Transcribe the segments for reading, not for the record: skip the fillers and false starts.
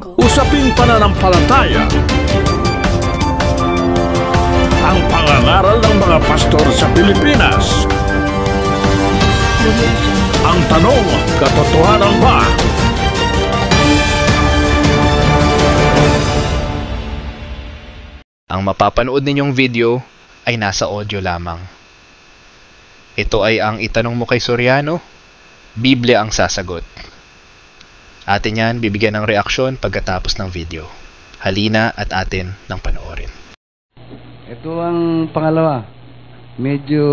Usaping pananampalataya. Ang pangangaral ng mga pastor sa Pilipinas. Ang tanong, katotohanan ba? Ang mapapanood ninyong video ay nasa audio lamang. Ito ay ang itanong mo kay Soriano, Biblia ang sasagot. Atin yan bibigyan ng reaksyon pagkatapos ng video. Halina at atin nang panoorin. Ito ang pangalawa. Medyo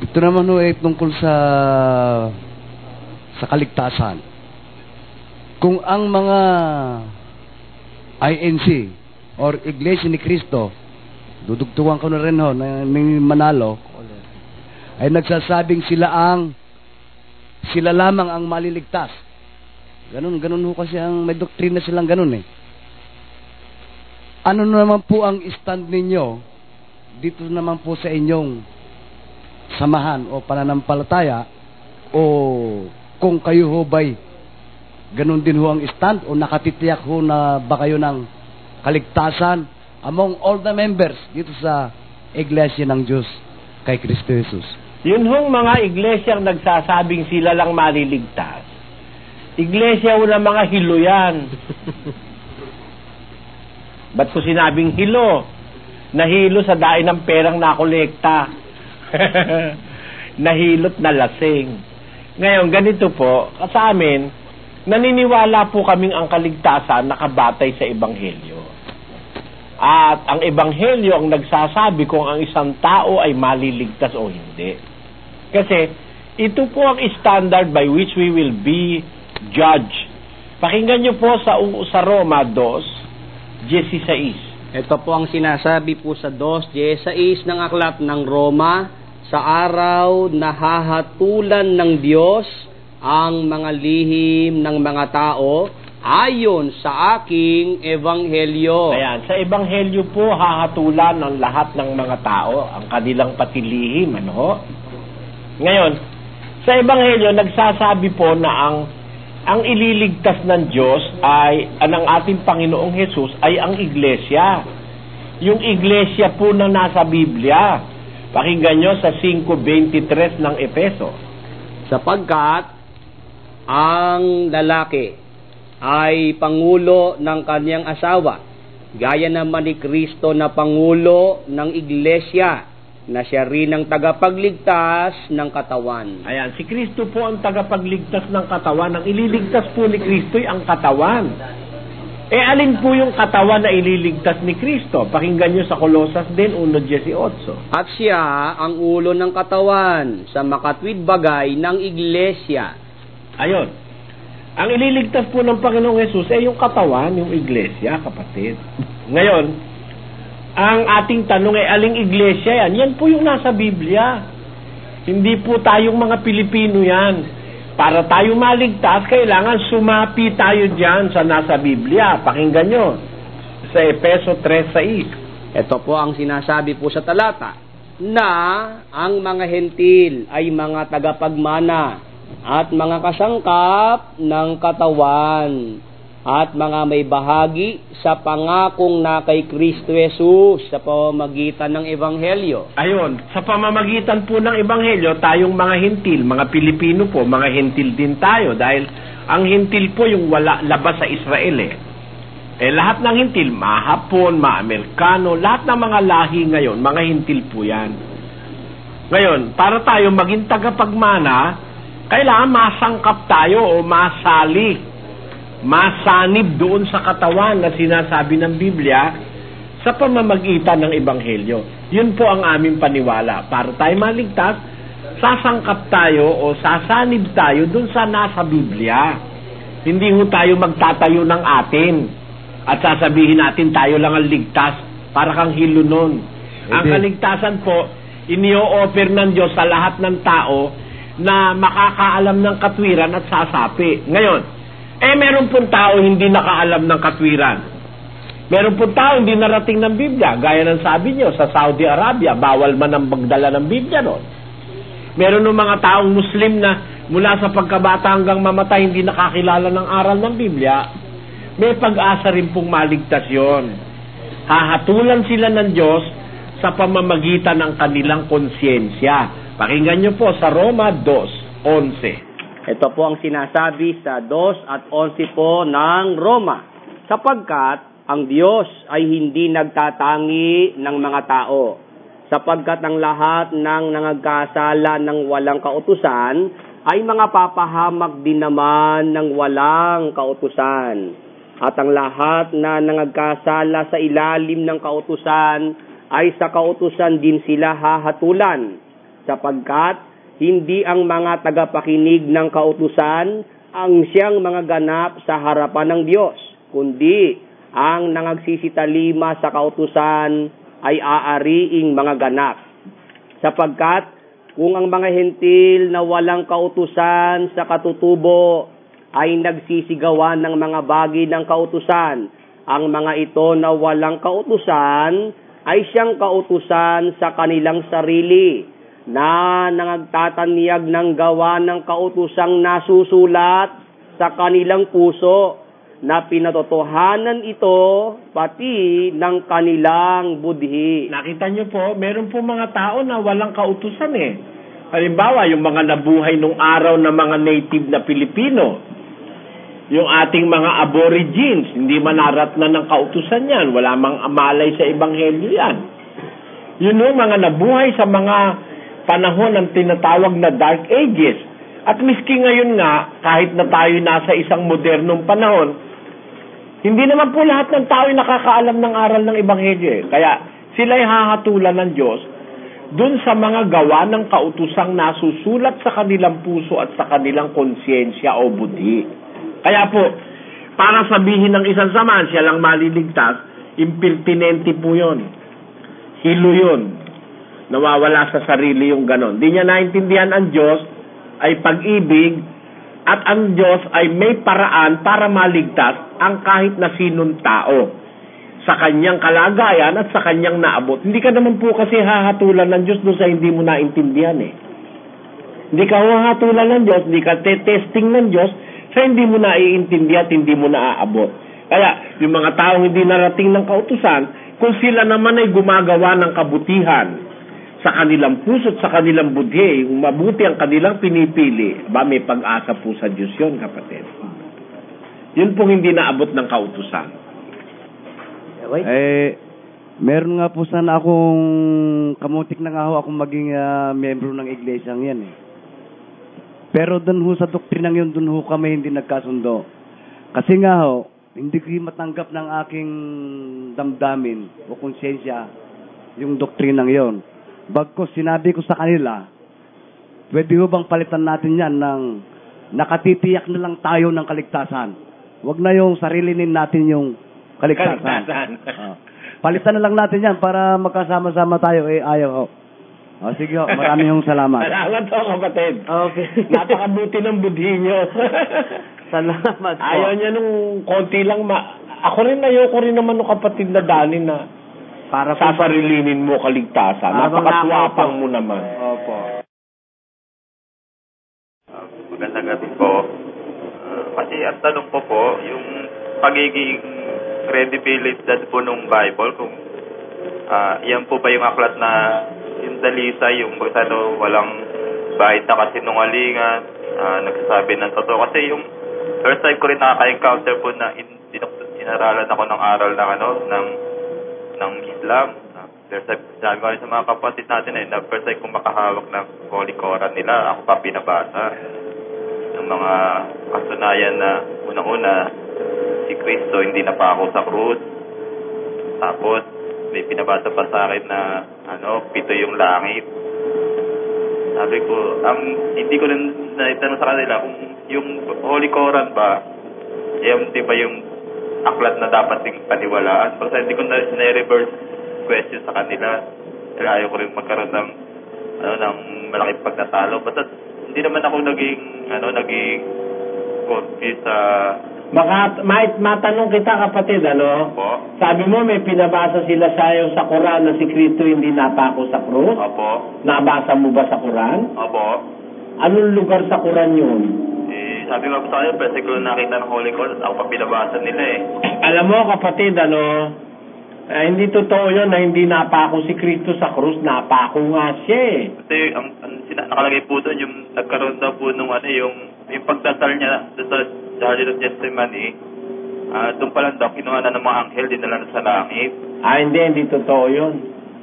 ito naman ay tungkol sa kaligtasan. Kung ang mga INC or Iglesia ni Cristo, dudugtugan ko na rin ho, ng Manalo, ay nagsasabing sila lamang ang maliligtas. Ganun ho kasi ang may doktrina silang ganun eh. Ano naman po ang stand ninyo dito naman po sa inyong samahan o pananampalataya, o kung kayo ho ba'y ganun din ho ang stand o nakatitiyak ho na ba kayo ng kaligtasan among all the members dito sa Iglesia ng Diyos kay Kristo Jesus? Yun hong mga iglesyang nagsasabing sila lang maliligtas. Iglesia ho na mga hilo yan. Ba't ko sinabing hilo? Nahilo sa dain ng perang nakolekta. Nahilot na lasing. Ngayon, ganito po, sa amin, naniniwala po kaming ang kaligtasan nakabatay sa Ebanghelyo. At ang Ebanghelyo ang nagsasabi kung ang isang tao ay maliligtas o hindi. Kasi ito po ang standard by which we will be judged. Pakinggan niyo po sa Roma 2:16. Ito po ang sinasabi po sa 2:16 ng aklat ng Roma, sa araw na hahatulan ng Diyos ang mga lihim ng mga tao ayon sa aking Ebanghelyo. Ayan, sa Ebanghelyo po hahatulan ng lahat ng mga tao ang kanilang patilihim, ano? Ngayon, sa Ebanghelyo nagsasabi po na ang ililigtas ng Diyos ay ng ating Panginoong Hesus ay ang iglesia. Yung iglesia po na nasa Biblia. Pakinggan nyo sa 5:23 ng Efeso. Sapagkat ang lalaki ay pangulo ng kanyang asawa, gaya naman ni Kristo na pangulo ng iglesia, na siya rin ang tagapagligtas ng katawan. Ayan, si Kristo po ang tagapagligtas ng katawan. Ang ililigtas po ni Kristo ay ang katawan. Alin po yung katawan na ililigtas ni Kristo? Pakinggan nyo sa Colosas din, 1:18. At siya ang ulo ng katawan sa makatwid bagay ng iglesia. Ayon. Ang ililigtas po ng Panginoong Hesus ay yung katawan, yung iglesia, kapatid. Ngayon, ang ating tanong ay aling iglesia yan? Yan po yung nasa Biblia. Hindi po tayong mga Pilipino yan. Para tayo maligtas, kailangan sumapi tayo dyan sa nasa Biblia. Pakinggan nyo sa Efeso 3:6. Ito po ang sinasabi po sa talata, na ang mga hentil ay mga tagapagmana at mga kasangkap ng katawan at mga may bahagi sa pangakong na kay Kristo Jesus sa pamamagitan ng Ebanghelyo. Ayon, sa pamamagitan po ng Ebanghelyo, tayong mga hentil, mga Pilipino po, mga hentil din tayo dahil ang hentil po yung wala labas sa Israel eh. Lahat ng hentil, ma-Hapon, ma-Amerikano, lahat ng mga lahi ngayon, mga hentil po yan. Ngayon, para tayo maging tagapagmana, kailangan masangkap tayo o masanib doon sa katawan na sinasabi ng Biblia sa pamamagitan ng Ebanghelyo. Yun po ang aming paniwala. Para tayo maligtas, sasangkap tayo o sasanib tayo doon sa nasa Biblia. Hindi ho tayo magtatayo ng atin at sasabihin natin tayo lang ang ligtas para kang hilo nun. Ang kaligtasan po, inio-offer ng Diyos sa lahat ng tao na makakaalam ng katwiran at sasapi. Ngayon, meron pong tao hindi nakaalam ng katwiran. Meron pong tao hindi narating ng Biblia. Gaya ng sabi nyo, sa Saudi Arabia, bawal man ang magdala ng Biblia noon. Meron ng mga taong Muslim na mula sa pagkabata hanggang mamatay hindi nakakilala ng aral ng Biblia, may pag-asa rin pong maligtas yun. Hahatulan sila ng Diyos sa pamamagitan ng kanilang konsyensya. Pakinggan nyo po sa Roma 2:11. Ito po ang sinasabi sa 2 at 11 po ng Roma. Sapagkat ang Diyos ay hindi nagtatangi ng mga tao, sapagkat ang lahat ng nangagkasala ng walang kautusan ay mga papahamak din naman ng walang kautusan. At ang lahat na nangagkasala sa ilalim ng kautusan ay sa kautusan din sila hahatulan, sapagkat hindi ang mga tagapakinig ng kautusan ang siyang mga ganap sa harapan ng Diyos, kundi ang nangagsisitalima sa kautusan ay aariing mga ganap. Sapagkat kung ang mga hentil na walang kautusan sa katutubo ay nagsisigawan ng mga bagay ng kautusan, ang mga ito na walang kautusan ay siyang kautusan sa kanilang sarili, na nangagtatanyag ng gawa ng kautusang nasusulat sa kanilang puso, na pinatotohanan ito pati ng kanilang budhi. Nakita nyo po, meron po mga tao na walang kautusan eh. Halimbawa, yung mga nabuhay nung araw na mga native na Pilipino, yung ating mga aborigines, hindi manarat na ng kautusan yan, wala mang amalay sa ebanghelyo yan. Yun yung mga nabuhay sa mga panahon ng tinatawag na Dark Ages. At miski ngayon nga, kahit na tayo nasa isang modernong panahon, hindi naman po lahat ng tao ay nakakaalam ng aral ng ebanghelyo eh. Kaya sila'y hahatulan ng Diyos dun sa mga gawa ng kautusang nasusulat sa kanilang puso at sa kanilang konsyensya o budhi. Kaya po, para sabihin ng isang samaan, siya lang maliligtas, impertinente po yun. Hilo yun. Nawawala sa sarili yung ganon. Di niya naintindihan ang Diyos ay pag-ibig, at ang Diyos ay may paraan para maligtas ang kahit na sinong tao sa kanyang kalagayan at sa kanyang naabot. Hindi ka naman po kasi hahatulan ng Diyos doon sa hindi mo naintindihan eh. Hindi ka hahatulan ng Diyos, hindi ka testing ng Diyos sa hindi mo naiintindihan at hindi mo naaabot. Kaya, yung mga taong hindi narating ng kautusan, kung sila naman ay gumagawa ng kabutihan sa kanilang puso at sa kanilang budhi, yung mabuti ang kanilang pinipili, may pag-asa po sa Diyos yun, kapatid. Yun pong hindi naabot ng kautusan. Meron nga po sana akong kamutik na nga ho akong maging membro ng iglesyang yan eh. Pero dun ho sa doktrinang yun, dun ho kami hindi nagkasundo. Kasi nga ho, hindi ko matanggap ng aking damdamin o konsyensya yung doktrinang yon. Bagkus sinabi ko sa kanila, pwede ho bang palitan natin yan ng nakatitiyak na lang tayo ng kaligtasan. Huwag na yung sarilinin natin yung kaligtasan. Palitan na lang natin yan para magkasama-sama tayo. Ayaw ho. Sige ho, marami yung salamat. Salamat ho, kapatid. Okay. Napakabuti ng budhi nyo. Salamat po. Ayaw niya nung konti lang ako rin ayoko rin naman ng kapatid na Dani na para sasarilinin mo kaligtasan. Napakaswapang mo naman. Opo. Magandang gabi po. Kasi ang tanong po, yung pagiging credibility po ng Bible, kung yan po ba yung aklat na yung dalisay, yung walang bahid na kasinungalingan, nagsasabi ng totoo. Kasi yung first time ko rin nakaka-encounter po na inaralan ako ng aral ng Islam. First time, sabi ko sa mga kapatid natin na first time kong makahawak ng Holy Quran nila, ako pa pinabasa. Ng mga kasunayan na unang-una, si Kristo hindi na pa ako sa krus. Tapos, may pinabasa pa sa akin na 7 yung langit. Sabi ko, hindi ko rin naitanong sa kanila kung yung Holy Quran ba, di ba yung aklat na dapat ding paniwalaan. Kasi hindi ko na-reverse question sa kanila. Kaya ayaw ko rin magkaroon ng malaking pagtatalo. Basta hindi naman ako naging confused sa... Matanong kita, kapatid, Opo. Sabi mo may pinabasa sila sa'yo sa Quran na si Kristo hindi napako sa krus? Opo. Nabasa mo ba sa Quran? Opo. Anong lugar sa Quran yun? Sabi nga po sa kanya, versikulo na nakita ng Holy Court, ako pa binabasa nila eh. Alam mo kapatid, hindi totoo yun na hindi napako si Kristo sa krus, napako nga siya eh. Kasi nakalagay po doon, yung nagkaroon daw po nung yung pagdasal niya sa Garden of Gethsemane, doon pa lang daw, kinuha na ng mga anghel, dinala na sa langit. Hindi totoo yun.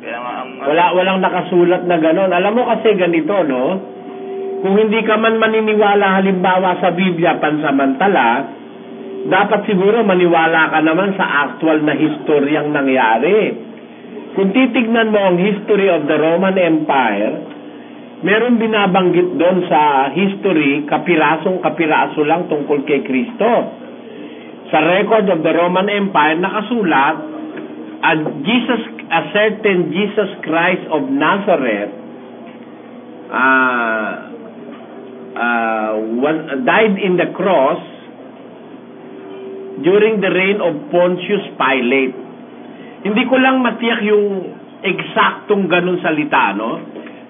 Kaya nga walang nakasulat na gano'n. Alam mo kasi ganito, no? Kung hindi ka man maniniwala halimbawa sa Biblia pansamantala, dapat siguro maniwala ka naman sa actual na historyang nangyari. Kung titignan mo ang history of the Roman Empire, meron binabanggit doon sa history, kapirasong-kapiraso lang tungkol kay Kristo. Sa record of the Roman Empire, nakasulat, a certain Jesus Christ of Nazareth died in the cross during the reign of Pontius Pilate. Hindi ko lang matiyak yung eksaktong ganun salita, no?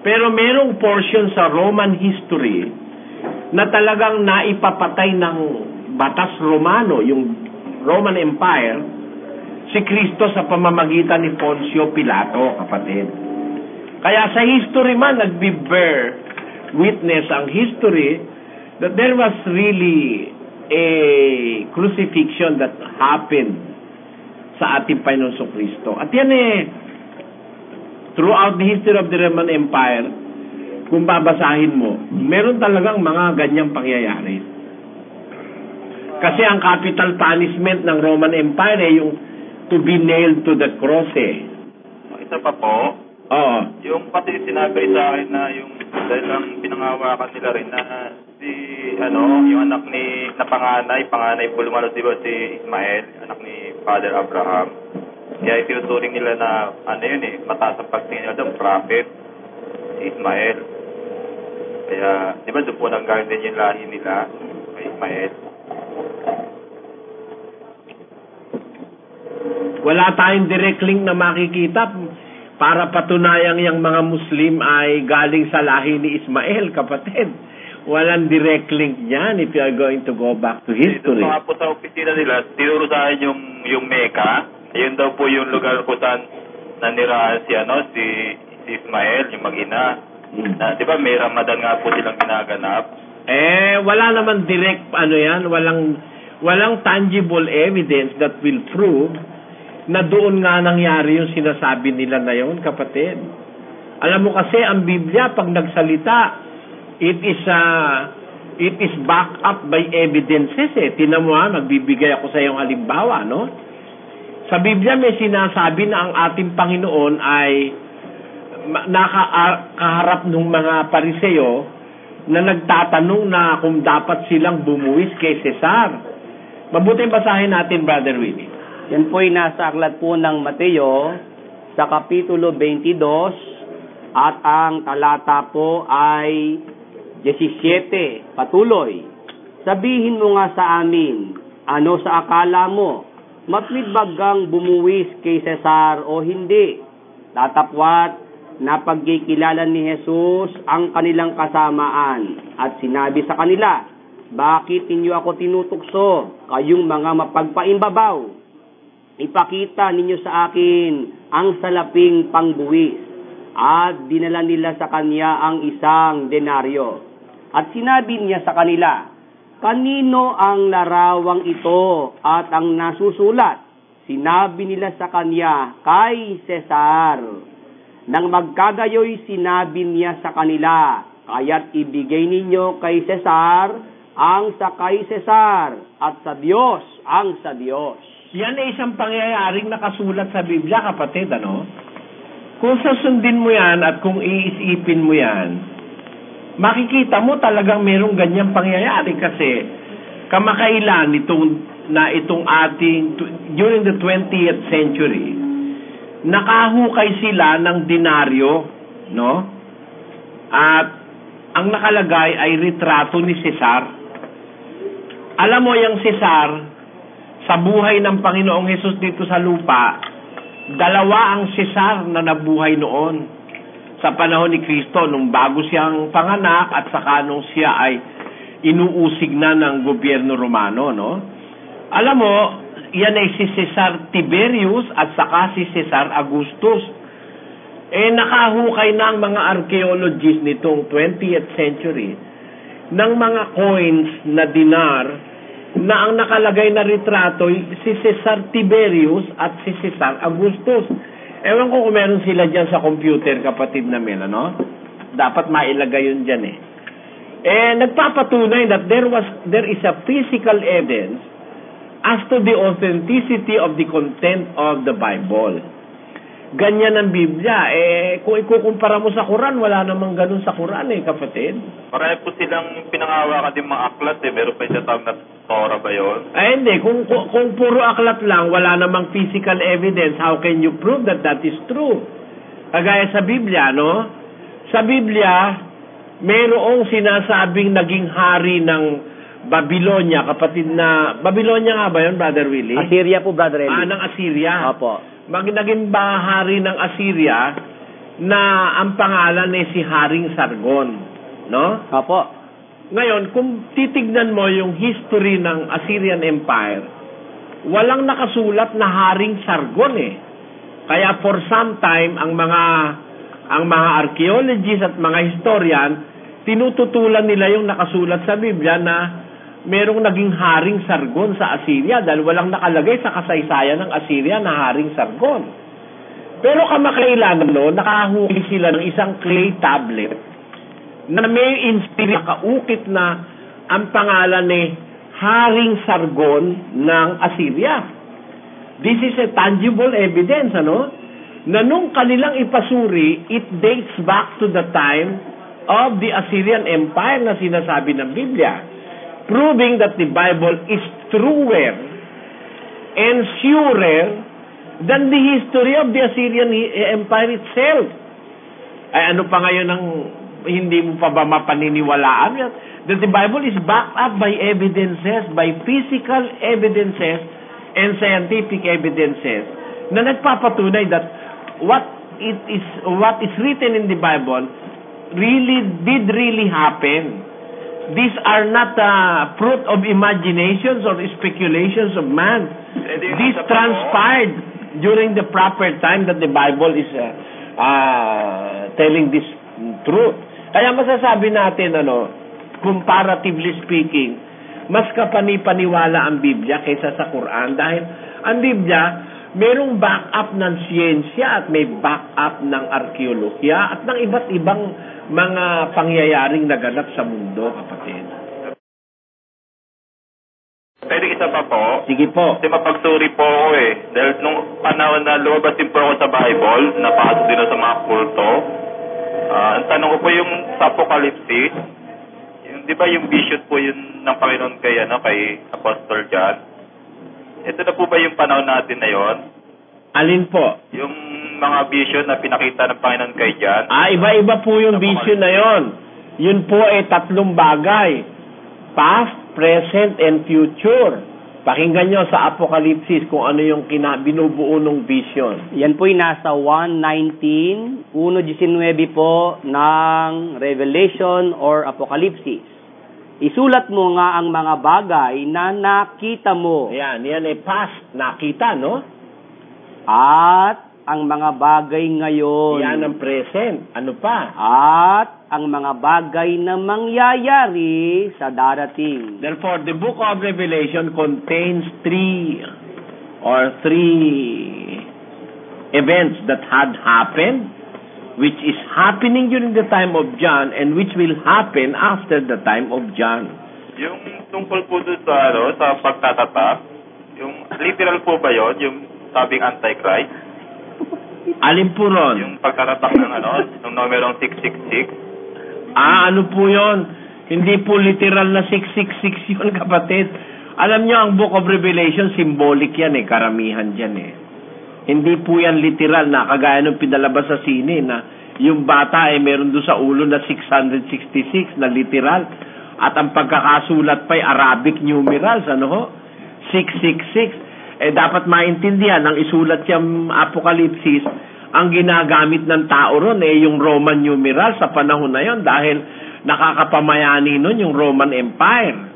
Pero merong portion sa Roman history na talagang naipapatay ng batas Romano, yung Roman Empire, si Kristo sa pamamagitan ni Poncio Pilato, kapatid. Kaya sa history man, nagbe-bear witness ang history that there was really a crucifixion that happened sa ating Panginoon Kristo. At yan throughout the history of the Roman Empire, kung babasahin mo, meron talagang mga ganyang pangyayari. Kasi ang capital punishment ng Roman Empire yung to be nailed to the cross Isa pa po, yung pati sinabi sa akin na yung dahil lang pinangawakan nila rin na yung anak ni panganay po lumalo, di ba, si Ismael, anak ni Father Abraham. Kaya itinuturing nila na mataas ang pagtingin nila doon, prophet, si Ismael. Kaya, di ba, doon po nanggaling din yung lahi nila, kay Ismael. Wala tayong direct link na makikita para patunayang yung mga Muslim ay galing sa lahi ni Ismael, kapatid. Walang direct link niyan if you are going to go back to history. Ito po sa opisina nila, tinuro sa akin yung Mecca. Ayun daw po yung lugar kung saan nanirahan si Ismael, yung mag-ina. Na, di ba, may Ramadan nga po silang ginaganap. Wala naman direct, walang tangible evidence that will prove na doon nga nangyari yung sinasabi nila na yun, kapatid. Alam mo kasi, ang Biblia, pag nagsalita, it is backed up by evidences Tinan mo magbibigay ako sa iyong halimbawa, no? Sa Biblia may sinasabi na ang ating Panginoon ay nakaharap ng mga Pariseo na nagtatanong na kung dapat silang bumuwis kay Cesar. Mabuti basahin natin, Brother Willie. Yan po'y nasa aklat po ng Mateo sa Kapitulo 22 at ang talata po ay 17. Patuloy. Sabihin mo nga sa amin, ano sa akala mo? Mapidbagang bumuwis kay Cesar o hindi? Tatapwat na pagkikilala ni Jesus ang kanilang kasamaan at sinabi sa kanila, bakit ninyo ako tinutukso, kayong mga mapagpaimbabaw? Ipakita ninyo sa akin ang salaping pangbuwis. At dinala nila sa kanya ang isang denaryo. At sinabi niya sa kanila, kanino ang larawang ito at ang nasusulat? Sinabi nila sa kanya, kay Cesar. Nang magkagayoy, sinabi niya sa kanila, kaya't ibigay ninyo kay Cesar ang sa kay Cesar at sa Diyos ang sa Diyos. Yan ay isang pangyayaring nakasulat sa Biblia, kapatid, Kung susundin mo yan at kung iisipin mo yan, makikita mo talagang merong ganyang pangyayari kasi kamakailan itong ating, during the 20th century, nakahukay sila ng denaryo, no? At ang nakalagay ay retrato ni Cesar. Alam mo yung Cesar, sa buhay ng Panginoong Hesus dito sa lupa, dalawa ang Cesar na nabuhay noon. sa panahon ni Kristo, nung bago siyang panganak at saka nung siya ay inuusig na ng gobyerno Romano, no? Alam mo, yan ay si Cesar Tiberius at saka si Cesar Augustus. Nakahukay na ang mga archaeologists nitong 20th century ng mga coins na dinar na ang nakalagay na retrato si Cesar Tiberius at si Cesar Augustus. Ewan ko kung meron sila dyan sa computer, kapatid namin, ano? Dapat mailagay yun dyan nagpapatunay that there is a physical evidence as to the authenticity of the content of the Bible. Ganyan ang Biblia. Kung ikukumpara mo sa Quran, wala namang ganun sa Quran kapatid. Marami po silang pinangawakan din mga aklat Meron pa yung tatawag na Torah ba yun? Hindi. Kung puro aklat lang, wala namang physical evidence. How can you prove that that is true? Kagaya sa Biblia, no? Sa Biblia, mayroong sinasabing naging hari ng Babylonia, kapatid na... Babylonia nga ba yun, Brother Willie? Assyria po, Brother Eli. Ng Assyria. Opo. Naging bahari ng Assyria na ang pangalan ay si Haring Sargon. No? Opo. Ngayon, kung titignan mo yung history ng Assyrian Empire, walang nakasulat na Haring Sargon Kaya for some time, ang mga archaeologists at mga historian, tinututulan nila yung nakasulat sa Biblia na merong naging Haring Sargon sa Assyria dahil walang nakalagay sa kasaysayan ng Assyria na Haring Sargon. Pero kamakailan nakahukay sila ng isang clay tablet na may kaukit na ang pangalan ni Haring Sargon ng Assyria. This is a tangible evidence, na nung kanilang ipasuri, it dates back to the time of the Assyrian Empire na sinasabi ng Biblia, proving that the Bible is truer and surer than the history of the Assyrian Empire itself. Ay ano pa ngayon ang hindi mo pa ba mapaniniwalaan? That the Bible is backed up by evidences, by physical evidences and scientific evidences na nagpapatunay that what is written in the Bible did really happen. These are not fruit of imaginations or speculations of man. This transpired during the proper time that the Bible is telling this truth. Kaya masasabi natin, comparatively speaking, mas kapanipaniwala ang Biblia kaysa sa Quran dahil ang Biblia merong backup ng siyensya at may backup ng arkeolohiya at ng iba't ibang mga pangyayaring naganap sa mundo, kapatid. Pero isa pa po. Sige po. Kasi mapagsuri po ako Dahil nung panahon na lumabas din po ako sa Bible, napasok din sa mga kulto. Ang tanong ko po yung sa Apocalypse, di ba yung vision po yun ng Panginoon kay Apostle John? Ito na po ba yung panahon natin na yon? Alin po? Yung mga vision na pinakita ng Panginoon kay John. Iba-iba po yung vision na yon. Yun po ay tatlong bagay. Past, present, and future. Pakinggan nyo sa Apocalypse kung ano yung binubuo ng vision. Yan po'y nasa 1:19, 1:19 po ng Revelation or Apocalypse. Isulat mo nga ang mga bagay na nakita mo. Yan ay past, nakita, no? At ang mga bagay ngayon. Yan ang present. Ano pa? At ang mga bagay na mangyayari sa darating. Therefore, the book of Revelation contains three events that had happened, which is happening during the time of John and which will happen after the time of John. Yung tungkol po doon sa pagtatatak, yung literal po ba yun? Yung sabing Antichrist? Alin po ron? Yung pagtatatak ng ng numerong 666? Ano po yun? Hindi po literal na 666 yun, kapatid. Alam nyo, ang Book of Revelation, symbolic yan karamihan dyan Hindi po yan literal na kagaya ng pinalabas sa sine na yung bata meron doon sa ulo na 666 na literal. At ang pagkakasulat pa ay Arabic numerals, 666. Dapat maintindihan, ang isulat yung Apocalypse, ang ginagamit ng tao ron yung Roman numeral sa panahon na yon dahil nakakapamayani nun yung Roman Empire.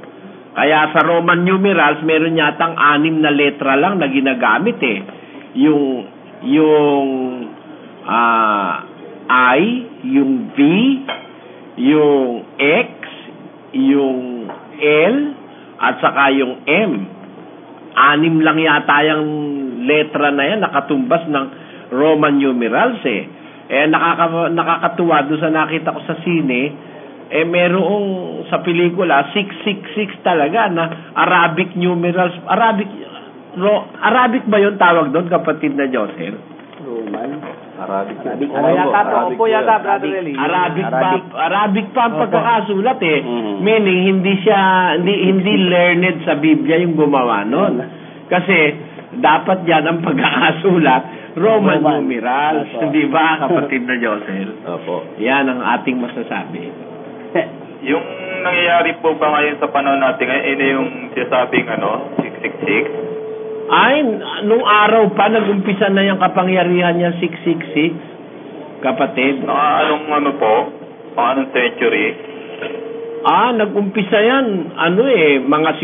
Kaya sa Roman numerals, meron yatang 6 na letra lang na ginagamit Yung I, yung V, yung X, yung L, at saka yung M. 6 lang yata yung letra na yan nakatumbas ng Roman numerals nakakatuwa doon sa nakita ko sa sine, merong sa pelikula 666 talaga na Arabic numerals. Arabic ba yung tawag doon, kapatid na Josel? Roman. Arabic. Arabic pa ang pagkakasulat Meaning hindi learned sa Biblia yung gumawa noon. Kasi dapat yan ang pagkakasulat Roman numerals, di ba, kapatid na Josel? Opo. Yan ang ating masasabi. Yung nangyayari po ba ngayon sa panahon natin ngayon, yung sinasabing 666? Ay, nung araw pa, nag-umpisa na yung kapangyarihan niya 666, kapatid. Anong anong century? Nag-umpisa yan,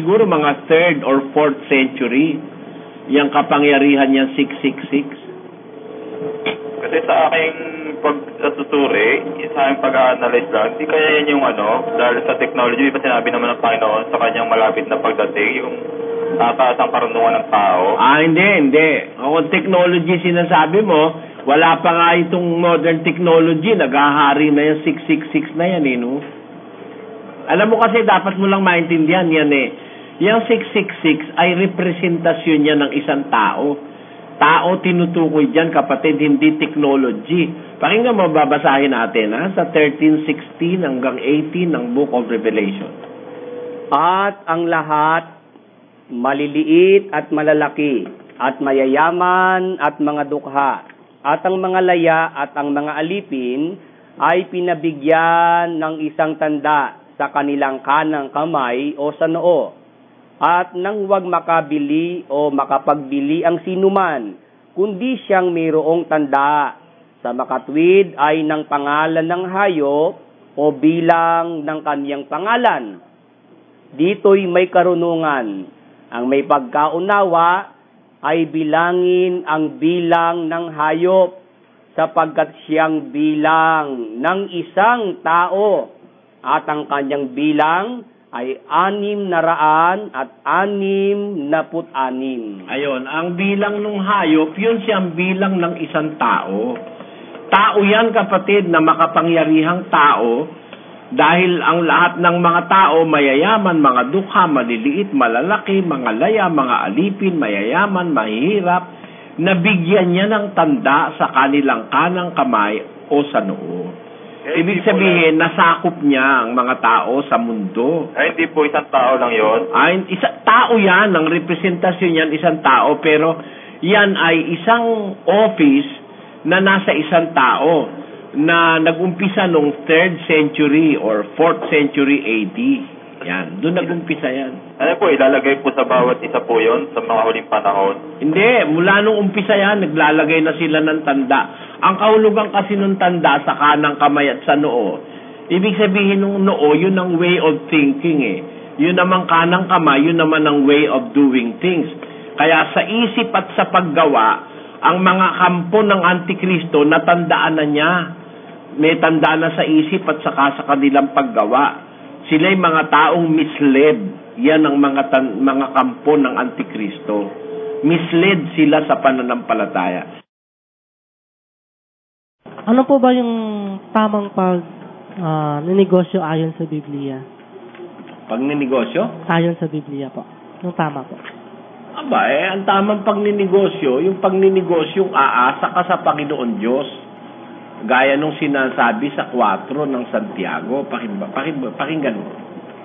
siguro mga 3rd or 4th century, yung kapangyarihan niya 666. Kasi sa aking pagsusuri, sa aking pag-analyze lang, hindi kaya yan yung dahil sa technology, di ba sinabi naman ng Panginoon sa kanyang malapit na pagdating, yung tataas ang karunungan ng tao? Hindi. Kung technology sinasabi mo, wala pa nga itong modern technology, naghahari na yung 666 na yan no? Alam mo kasi, dapat mo lang maintindihan yan Yung 666 ay representasyon niya ng isang tao. Tao tinutukoy dyan, kapatid, hindi technology. Pakinggan mo, babasahin natin sa 13:16 hanggang 18 ng Book of Revelation. At ang lahat, maliliit at malalaki, at mayayaman at mga dukha, at ang mga laya at ang mga alipin, ay pinabigyan ng isang tanda sa kanilang kanang kamay o sa noo. At nang huwag makabili o makapagbili ang sinuman, kundi siyang mayroong tanda sa makatwid ay ng pangalan ng hayop o bilang ng kaniyang pangalan. Dito'y may karunungan. Ang may pagkaunawa ay bilangin ang bilang ng hayop sapagkat siyang bilang ng isang tao at ang kanyang bilang ay 666. Ayon, ang bilang ng hayop, yun siyang bilang ng isang tao. Tao yan, kapatid, na makapangyarihang tao, dahil ang lahat ng mga tao, mayayaman, mga dukha, maliliit, malalaki, mga laya, mga alipin, mayayaman, mahihirap, nabigyan niya ng tanda sa kanilang kanang kamay o sa noo. Ibig sabihin, nasakop niya ang mga tao sa mundo. Ay, hindi po isang tao lang yon. Tao yan, ang representasyon yan, isang tao, pero yan ay isang office na nasa isang tao na nag-umpisa nung 3rd century or 4th century AD. Yan, doon nag-umpisa yan. Ano po, ilalagay po sa bawat isa po yon sa mga huling panahon? Hindi, mula nung umpisa yan, naglalagay na sila ng tanda. Ang kahulugan kasi nung tanda sa kanang kamay at sa noo, ibig sabihin nung noo, yun ang way of thinking Yun naman kanang kamay, yun naman ang way of doing things. Kaya sa isip at sa paggawa, ang mga kampo ng Antikristo, natandaan na niya. May tanda na sa isip at saka sa kanilang paggawa. Sila'y mga taong misled. Yan ang mga kampo ng Antikristo. Misled sila sa pananampalataya. Ano po ba yung tamang ninegosyo ayon sa Biblia? Pagninegosyo? Ayon sa Biblia po. Yung tama po. Ang tamang pagninegosyo, yung pagninegosyo aasa ka sa Panginoon Diyos. Gaya nung sinasabi sa 4 ng Santiago. Pakinggan mo.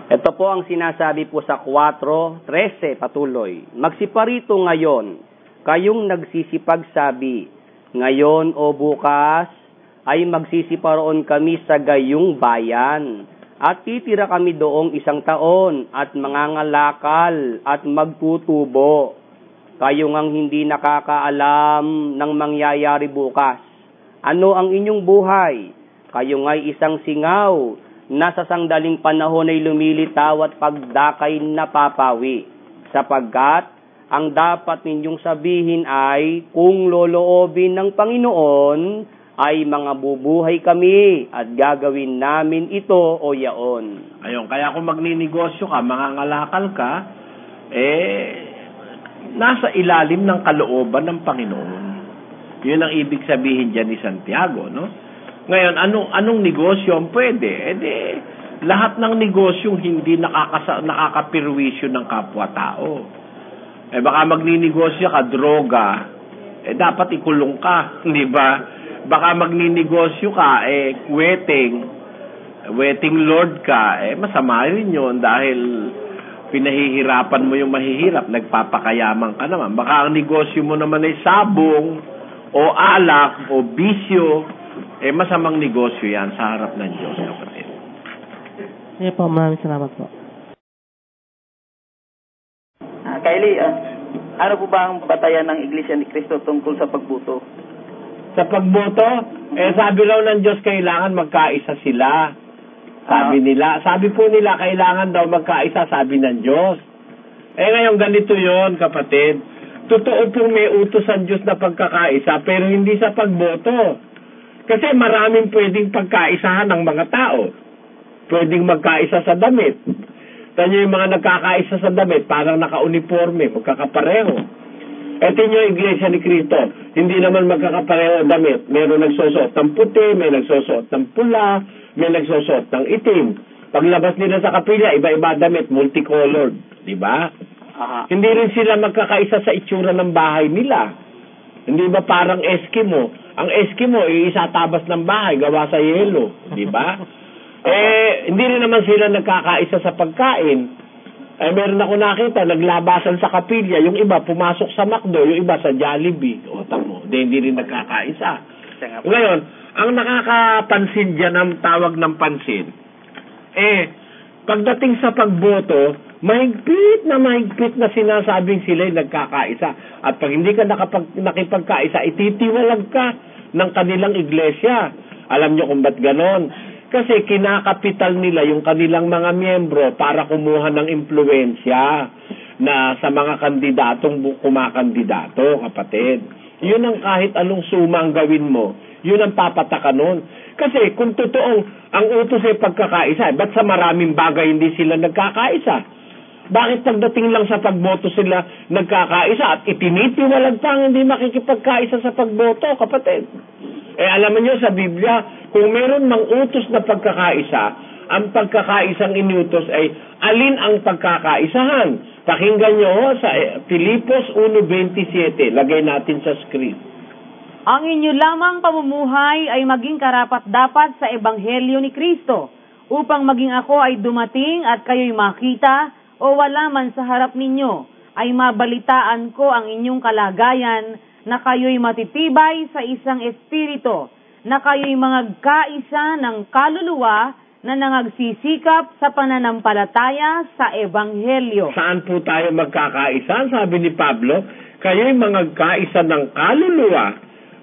Ito po ang sinasabi po sa 4:13, patuloy. Magsiparito ngayon, kayong nagsisipagsabi, ngayon o bukas ay magsisiparoon kami sa gayong bayan, at titira kami doong 1 taon, at mangangalakal at magtutubo. Kayo ngang hindi nakakaalam ng mangyayari bukas. Ano ang inyong buhay? Kayo nga'y isang singaw na sa sangdaling panahon ay lumilitaw at pagdakay napapawi. Sapagkat ang dapat ninyong sabihin ay, kung loloobin ng Panginoon, ay mga bubuhay kami at gagawin namin ito o yaon. Ayun, kaya kung magninegosyo ka, mangangalakal ka, nasa ilalim ng kalooban ng Panginoon. Yun ang ibig sabihin dyan ni Santiago, no? Ngayon, anong negosyo ang pwede? Lahat ng negosyong hindi nakakapirwisyo ng kapwa-tao. Baka magninegosyo ka, droga, dapat ikulong ka, di ba? Baka magninegosyo ka, waiting lord ka, masama rin yun dahil pinahihirapan mo yung mahihirap, nagpapakayaman ka naman. Baka ang negosyo mo naman ay sabong, o alak, o bisyo, masamang negosyo yan sa harap ng Diyos, kapatid. Sige po, maraming salamat po. Kylie, ano po ba ang batayan ng Iglesia ni Cristo tungkol sa pagboto? Sa pagboto, sabi raw ng Diyos, kailangan magkaisa sila. Sabi po nila, kailangan daw magkaisa, sabi ng Diyos. Ngayon, ganito yon, kapatid. Totoo pong may utos ang Diyos na pagkakaisa, pero hindi sa pagboto. Kasi maraming pwedeng pagkaisahan ng mga tao. Pwedeng magkaisa sa damit. Tanyo yung mga nagkakaisa sa damit, parang naka-uniforme, magkakapareho. Ito yung Iglesia ni Cristo, hindi naman magkakapareho damit. Meron nagsusot ng puti, may nagsusot ng pula, may nagsusot ng itim. Paglabas nila sa kapilya, iba-iba damit, multicolored. Diba? Hindi rin sila magkakaisa sa itsura ng bahay nila. Hindi ba parang Eskimo? Ang Eskimo, isa tabas ng bahay, gawa sa yelo. Diba? Hindi rin naman sila nagkakaisa sa pagkain. Meron ako nakita, naglabasan sa kapilya, yung iba pumasok sa McDo, yung iba sa Jollibee. O, tamo, hindi rin nagkakaisa. Ngayon, ang nakakapansin dyan, ang tawag ng pansin, pagdating sa pagboto, mahigpit na sinasabing sila'y nagkakaisa. At pag hindi ka nakipagkaisa, ititiwalag ka ng kanilang iglesia. Alam nyo kung ba't ganon? Kasi kinakapital nila yung kanilang mga miyembro para kumuha ng impluensya na sa mga kandidatong kumakandidato, kapatid. Yun ang kahit anong suma ang gawin mo, yun ang papataka nun. Kasi kung totoong ang utos ay pagkakaisa, ba't sa maraming bagay hindi sila nagkakaisa? Bakit pagdating lang sa pagboto sila nagkakaisa at itinitiwalag pa ang hindi makikipagkaisa sa pagboto, kapatid? Alam niyo sa Biblia, kung meron mang utos na pagkakaisa, ang pagkakaisang inutos ay alin ang pagkakaisahan? Pakinggan niyo sa Filipos 1:27. Lagay natin sa screen. Ang inyo lamang pamumuhay ay maging karapat-dapat sa Ebanghelyo ni Kristo, upang maging ako ay dumating at kayo'y makita o wala man sa harap ninyo, ay mabalitaan ko ang inyong kalagayan na kayo'y matitibay sa isang espiritu, na kayo'y magkaisa ng kaluluwa na nangagsisikap sa pananampalataya sa Ebanghelyo. Saan po tayo magkakaisa? Sabi ni Pablo, kayo'y magkaisa ng kaluluwa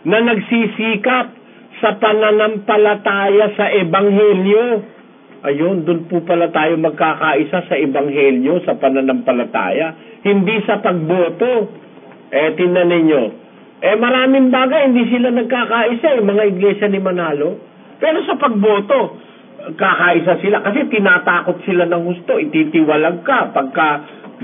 na nagsisikap sa pananampalataya sa Ebanghelyo. Ayun, doon po pala tayo magkakaisa sa Ebanghelyo, sa pananampalataya, hindi sa pagboto. Tingnan ninyo. Maraming bagay, hindi sila nagkakaisa, mga iglesia ni Manalo. Pero sa pagboto, kakaisa sila. Kasi tinatakot sila ng gusto, ititiwalag ka pagka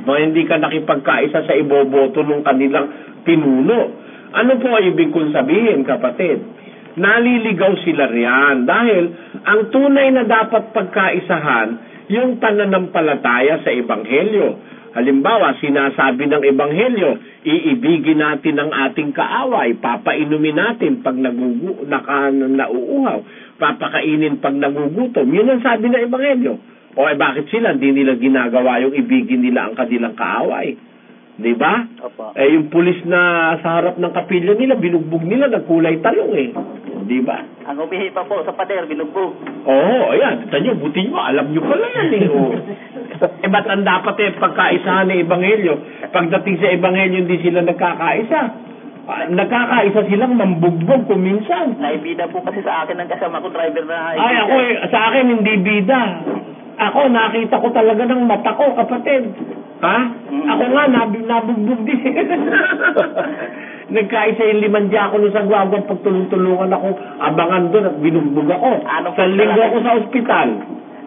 hindi ka nakipagkaisa sa iboboto ng kanilang pinuno. Ano po ay ibig kong sabihin, kapatid? Naliligaw sila riyan dahil ang tunay na dapat pagkaisahan yung pananampalataya sa Ebanghelyo. Halimbawa, sinasabi ng Ebanghelyo, iibigin natin ang ating kaaway, papainumin natin pag nauuhaw, papakainin pag nagugutom. Yun ang sabi ng Ebanghelyo. O bakit sila? Hindi nila ginagawa yung ibigin nila ang kanilang kaaway. Diba? Yung pulis na sa harap ng kapilya nila, binugbog nila, nagkulay talong Diba? Ang umihi pa po sa pader, binugbog. Ayan. Tanyo, buti nyo, alam nyo pala yan ba't ang dapat pagkaisahan ng Ebanghelyo? Pagdating sa Ebanghelyo, hindi sila nagkakaisa. Nagkakaisa silang mambugbog kung minsan. Naibida po kasi sa akin ng kasama ko driver na Ay, ako sa akin hindi bida. Ako, nakita ko talaga ng mata ko, kapatid. Ha? Ako nga, nabugbog din. Nagkaisa yung 5 diakono sa Guaguan, pagtulong-tulungan ako, abangan doon at binugbog ako. Sa linggo ako sa ospital.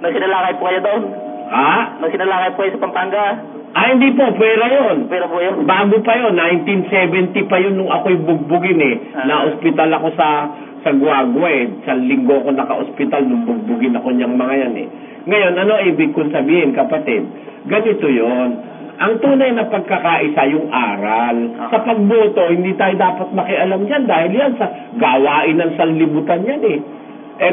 Nung sinalakay po kayo doon? Ha? Nung sinalakay po kayo sa Pampanga? Hindi po, pera yun. Pera po yun? Bago pa yun, 1970 pa yun nung ako'y bugbugin Na-ospital ako sa Guagua Sa linggo ako naka-ospital nung bugbugin ako niyang mga yan Ngayon, ano ibig kong sabihin, kapatid? Ganito yon. Ang tunay na pagkakaisa yung aral. Sa pagboto, hindi tayo dapat makialam dyan dahil yan sa gawain ng sanlibutan yan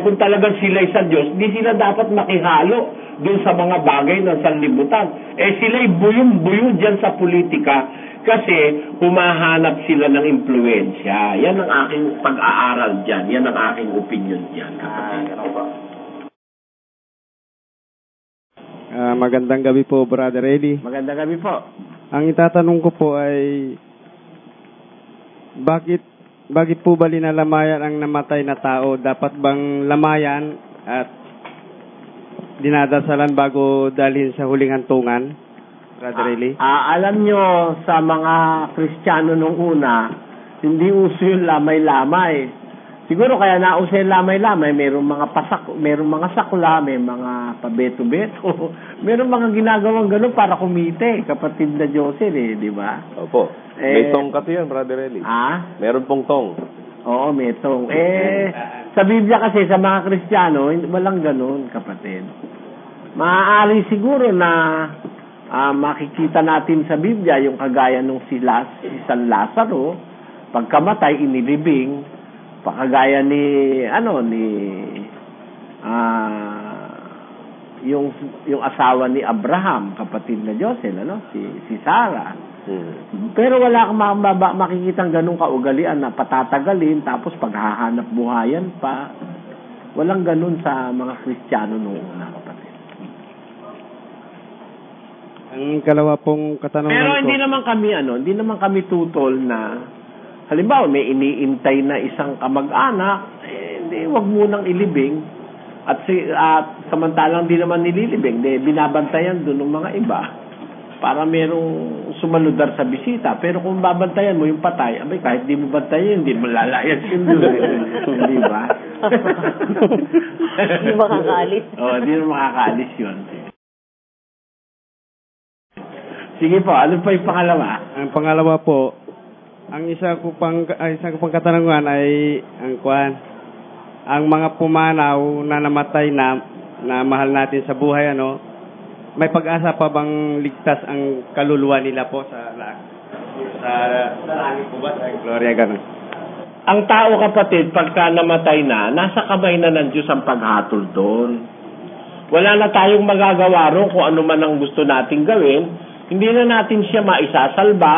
kung talagang sila'y sa Diyos, di sila dapat makihalo dun sa mga bagay ng sanlibutan. Sila'y buyong-buyo dyan sa politika kasi humahanap sila ng impluensya. Yan ang aking pag-aaral dyan. Yan ang aking opinion dyan. Magandang gabi po, Brother Eddie. Magandang gabi po. Ang itatanong ko po ay bakit po ba linalamayan ang namatay na tao? Dapat bang lamayan at dinadasalan bago dalhin sa huling hantungan? Brother Eddie? Alam nyo, sa mga Kristiyano nung una, hindi uso yung lamay-lamay. Siguro kaya nauso yung lamay-lamay, mayroong mga sakula, may mga pabeto-beto, mayroong mga ginagawang gano'n para kumite, kapatid na Josel di ba? Opo. May tong kasi yan, Brother Eli. Meron pong tong. Oo, may tong. Sa Biblia kasi, sa mga Kristiyano, walang gano'n, kapatid. Maaari siguro na makikita natin sa Biblia yung kagaya nung si San Lazaro, pagkamatay, inilibing, pakagaya yung asawa ni Abraham, kapatid na Josel, si Sarah. Pero wala kang makikitang ganung kaugalian na patatagalin tapos paghahanap buhayan pa. Walang ganun sa mga Kristiyano noong una, kapatid. Ang kalawa pong katanungan Pero ko. hindi naman kami tutol na halimbawa, may iniintay na isang kamag-anak, wag munang ilibing. At samantalang di naman nililibing, binabantayan doon ng mga iba para merong sumaludar sa bisita. Pero kung babantayan mo yung patay, kahit di mo bantayan, hindi mo lalayas yun doon. Di ba? Hindi makakaalis. Hindi mo makakaalis yun. Sige po, ano pa yung pangalawa? Ang pangalawa po, ang isa ko pang katanungan ay ang mga pumanaw na namatay na mahal natin sa buhay may pag-asa pa bang ligtas ang kaluluwa nila po sa langit po ba sa gloria ganun? Ang tao, kapatid, pagka namatay na, nasa kamay na ng Diyos ang paghatol doon. Wala na tayong magagawa ron kung ano man ang gusto nating gawin. Hindi na natin siya maisasalba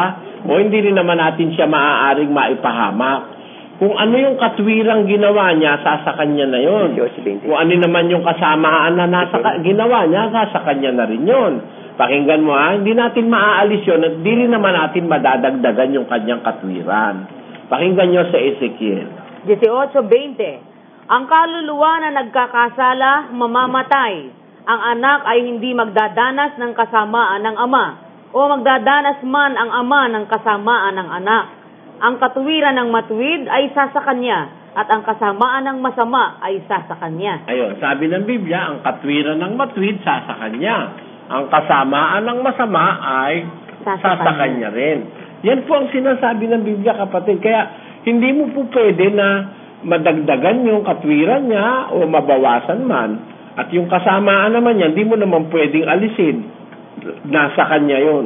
o hindi rin naman natin siya maaaring maipahamak. Kung ano yung katwirang ginawa niya, sa kanya na yun. Kung ano naman yung kasamaan na ginawa niya, sa kanya na rin yun. Pakinggan mo hindi natin maaalis yun at di rin naman natin madadagdagan yung kanyang katwiran. Pakinggan nyo sa Ezekiel 18:20. Ang kaluluwa na nagkakasala, mamamatay. Ang anak ay hindi magdadanas ng kasamaan ng ama, o magdadanas man ang ama ng kasamaan ng anak. Ang katuwiran ng matuwid ay sa kanya, at ang kasamaan ng masama ay sa kanya. Ayun, sabi ng Biblia, ang katuwiran ng matuwid sa kanya. Ang kasamaan ng masama ay sa kanya rin. Yan po ang sinasabi ng Biblia, kapatid. Kaya hindi mo po pwede na madagdagan yung katwiran niya o mabawasan man. At yung kasamaan naman niya, hindi mo naman pwedeng alisin. Nasa kanya yun.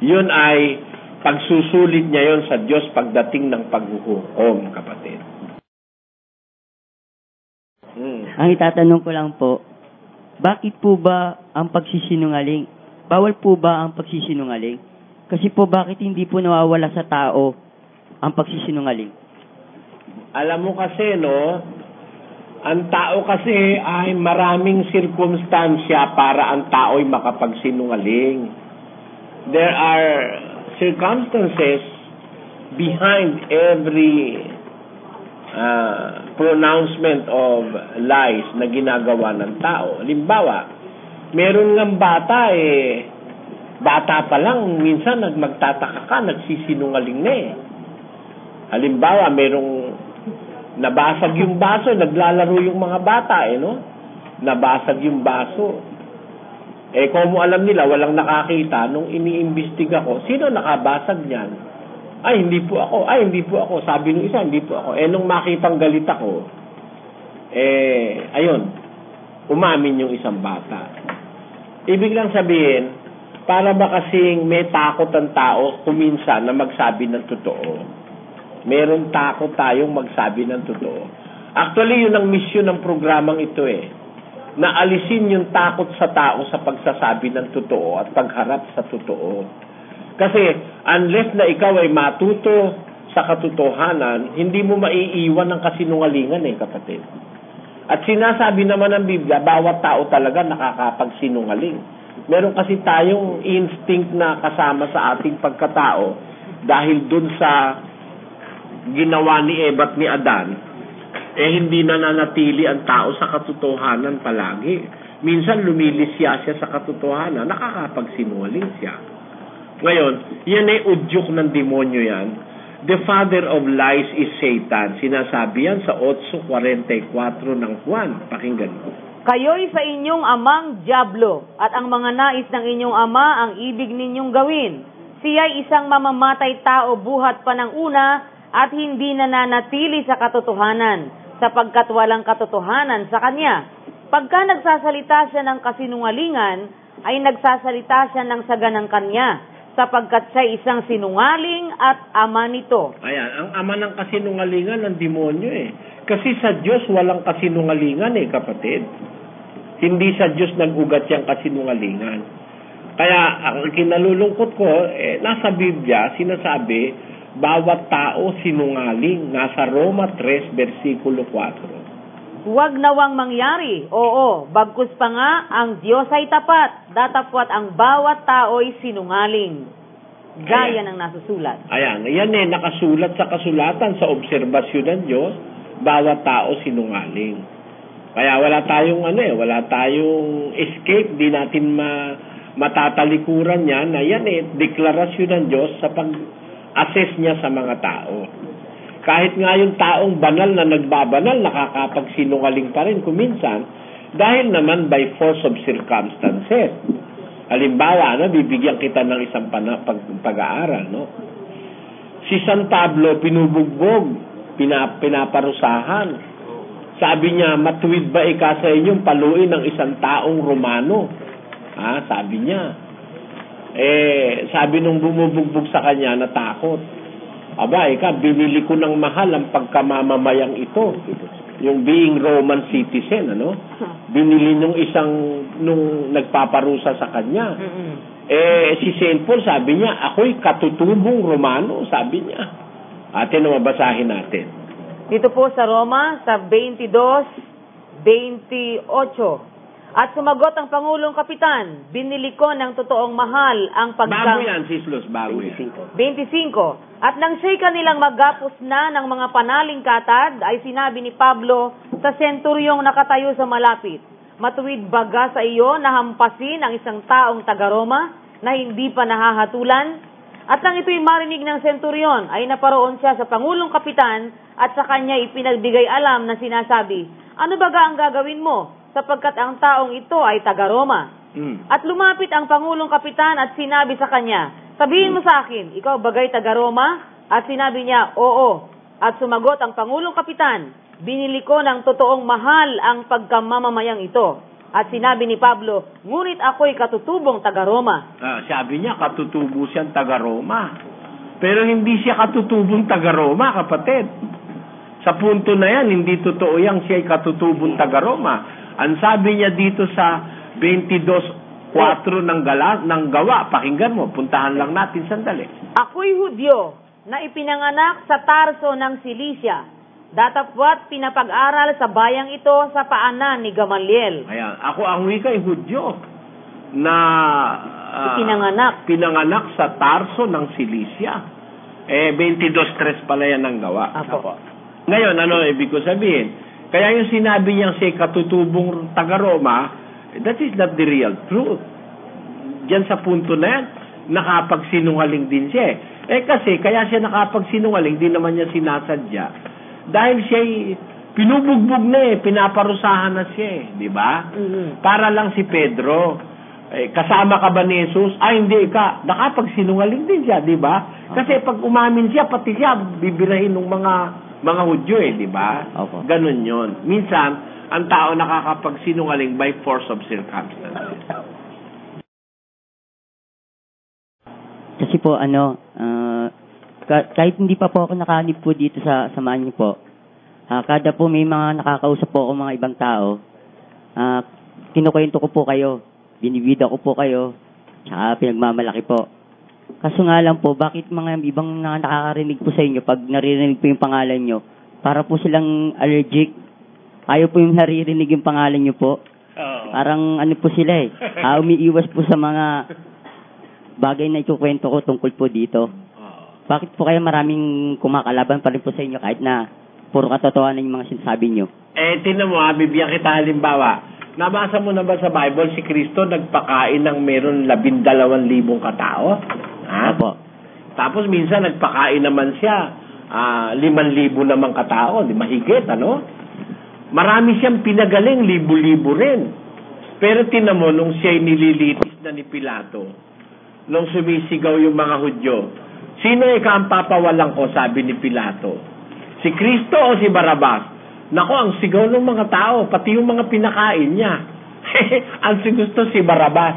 Yun ay pagsusulit niya yun sa Diyos pagdating ng paghuhukom, kapatid. Ang itatanong ko lang po, bakit po ba ang pagsisinungaling? Bawal po ba ang pagsisinungaling? Kasi po bakit hindi po nawawala sa tao ang pagsisinungaling? Alam mo kasi, ang tao kasi ay maraming sirkumstansya para ang tao ay makapagsinungaling. There are circumstances behind every pronouncement of lies na ginagawa ng tao. Halimbawa, meron ng bata bata pa lang, minsan magtataka ka, nagsisinungaling na Halimbawa, merong nabasag yung baso, naglalaro yung mga bata, no? Nabasag yung baso. Kung mo alam nila, walang nakakita, nung iniimbestiga ko, sino nakabasag niyan? Ay, hindi po ako. Ay, hindi po ako. Sabi nung isa, hindi po ako. Nung makitang galit ako, ayun, umamin yung isang bata. Ibig lang sabihin, para ba kasing may takot ang tao kuminsan na magsabi ng totoo? Meron takot tayong magsabi ng totoo. Actually, yun ang mission ng programang ito na alisin yung takot sa tao sa pagsasabi ng totoo at pagharap sa totoo. Kasi unless na ikaw ay matuto sa katotohanan, hindi mo maiiwan ng kasinungalingan kapatid. At sinasabi naman ng Biblia, bawat tao talaga nakakapagsinungaling. Meron kasi tayong instinct na kasama sa ating pagkatao dahil dun sa ginawa ni Eva at ni Adan, hindi nananatili ang tao sa katotohanan palagi. Minsan lumilisya siya sa katotohanan, nakakapagsinungaling siya. Ngayon, yan ay udyok ng demonyo yan. The father of lies is Satan. Sinasabi yan sa 8:44 ng Juan. Pakinggan mo. Kayo'y sa inyong amang dyablo, at ang mga nais ng inyong ama ang ibig ninyong gawin. Siya'y isang mamamatay tao buhat pa ng una at hindi nananatili sa katotohanan, sapagkat walang katotohanan sa kanya. Pagka nagsasalita siya ng kasinungalingan, ay nagsasalita siya ng saganang kanya, sapagkat siya isang sinungaling at ama nito. Ayan, ang ama ng kasinungalingan ng demonyo Kasi sa Diyos walang kasinungalingan kapatid. Hindi sa Diyos nag-ugat yung kasinungalingan. Kaya ang kinalulungkot ko, nasa Biblia, sinasabi, bawat tao sinungaling. Nasa Roma 3, versikulo 4. Huwag nawang mangyari. Oo, bagkus pa nga, ang Diyos ay tapat. Datapwat ang bawat tao ay sinungaling. Gaya ng nasusulat. Ayan, yan nakasulat sa kasulatan, sa obserbasyon ng Diyos, bawat tao sinungaling. Kaya wala tayong escape, di natin matatalikuran yan, na yan deklarasyon ng Diyos sa pag-assess niya sa mga tao. Kahit nga yung taong banal na nagbabanal, nakakapagsinungaling pa rin kuminsan, dahil naman by force of circumstances. Halimbawa, bibigyan kita ng isang pag-aaral, Si San Pablo, pinubugbog, pinaparusahan. Sabi niya, matuwid ba sa inyong paluin ng isang taong Romano? Sabi niya. Sabi nung bumubugbog sa kanya, natakot. Aba, binili ko ng mahal ang pagkamamamayang ito. Yung being Roman citizen, Binili nung nung nagpaparusa sa kanya. Si St. Paul, sabi niya, ako'y katutubong Romano, sabi niya. Atin na mabasahin natin. Dito po sa Roma, sa 22:28. At sumagot ang Pangulong Kapitan, binili ko ng totoong mahal ang Bago yan, Sis bago yan. 25. At nang siya'y kanilang maggapos na ng mga panaling katad, ay sinabi ni Pablo sa senturyong nakatayo sa malapit, matuwid baga sa iyo na hampasin ang isang taong taga-Roma na hindi pa nahahatulan? At nang ito'y marinig ng senturyon, ay naparoon siya sa Pangulong Kapitan at sa kanya ipinagbigay alam na sinasabi, ano baga ang gagawin mo? Sapagkat ang taong ito ay taga-Roma. At lumapit ang Pangulong Kapitan at sinabi sa kanya, sabihin mo sa akin, ikaw bagay taga-Roma? At sinabi niya, oo. At sumagot ang Pangulong Kapitan, binili ko ng totoong mahal ang pagkamamamayang ito. At sinabi ni Pablo, ngunit ako'y katutubong taga-Roma. Sabi niya, katutubo siyang taga-Roma. Pero hindi siya katutubong taga-Roma, kapatid. Sa punto na yan, hindi totoo yang siya'y katutubong taga-Roma. Ang sabi niya dito sa 22:4 ng gawa, pakinggan mo, puntahan lang natin sandali. Ako'y Hudyo na ipinanganak sa Tarso ng Cilicia. Datapwat pinapag-aral sa bayang ito sa paanan ni Gamaliel. Ayan, ako ang wika'y Hudyo na pinanganak sa Tarso ng Cilicia. 22:3 pala yan ang gawa. Apo. Ngayon, ano ibig ko sabihin? Kaya yung sinabi niyang si katutubong taga-Roma, that is not the real truth. Diyan sa punto na yan, nakapagsinungaling din siya. Kasi, kaya siya nakapagsinungaling, di naman niya sinasadya. Dahil siya pinubugbog na pinaparusahan na siya di ba? Para lang si Pedro, kasama ka ba ni Jesus? Ay, hindi ka. Nakapagsinungaling din siya, di ba? Kasi pag umamin siya, pati siya, bibirahin ng mga Hudyo di ba? Ganon yun. Minsan, ang tao nakakapagsinungaling by force of circumstances. Kasi po, kahit hindi pa po ako nakahanip po dito sa samahan niyo po, kada po may mga nakakausap po ako mga ibang tao, kinukwento ko po kayo, binibida ko po kayo, tsaka pinagmamalaki po. Kaso nga lang po, bakit mga ibang nakakarinig po sa inyo, pag naririnig po yung pangalan nyo, para po silang allergic, ayaw po yung naririnig yung pangalan nyo po. Parang ano po sila umiiwas po sa mga bagay na ikukwento ko tungkol po dito. Bakit po kaya maraming kumakalaban pa rin po sa inyo kahit na puro katotohanan yung mga sinasabi nyo? Tinan mo bibigyan kita halimbawa. Nabasa mo na ba sa Bible si Kristo nagpakain ng meron 12,000 katao? Opo. Tapos minsan nagpakain naman siya 5,000 namang katao, di mahigit, Marami siyang pinagaling, libo-libo rin. Pero tinan mo, nung siya'y nililitis na ni Pilato, nung sumisigaw yung mga Hudyo, sino ang papawalan ko, sabi ni Pilato? Si Kristo o si Barabas? Nako, ang sigaw ng mga tao, pati yung mga pinakain niya. Ang gusto si Barabas.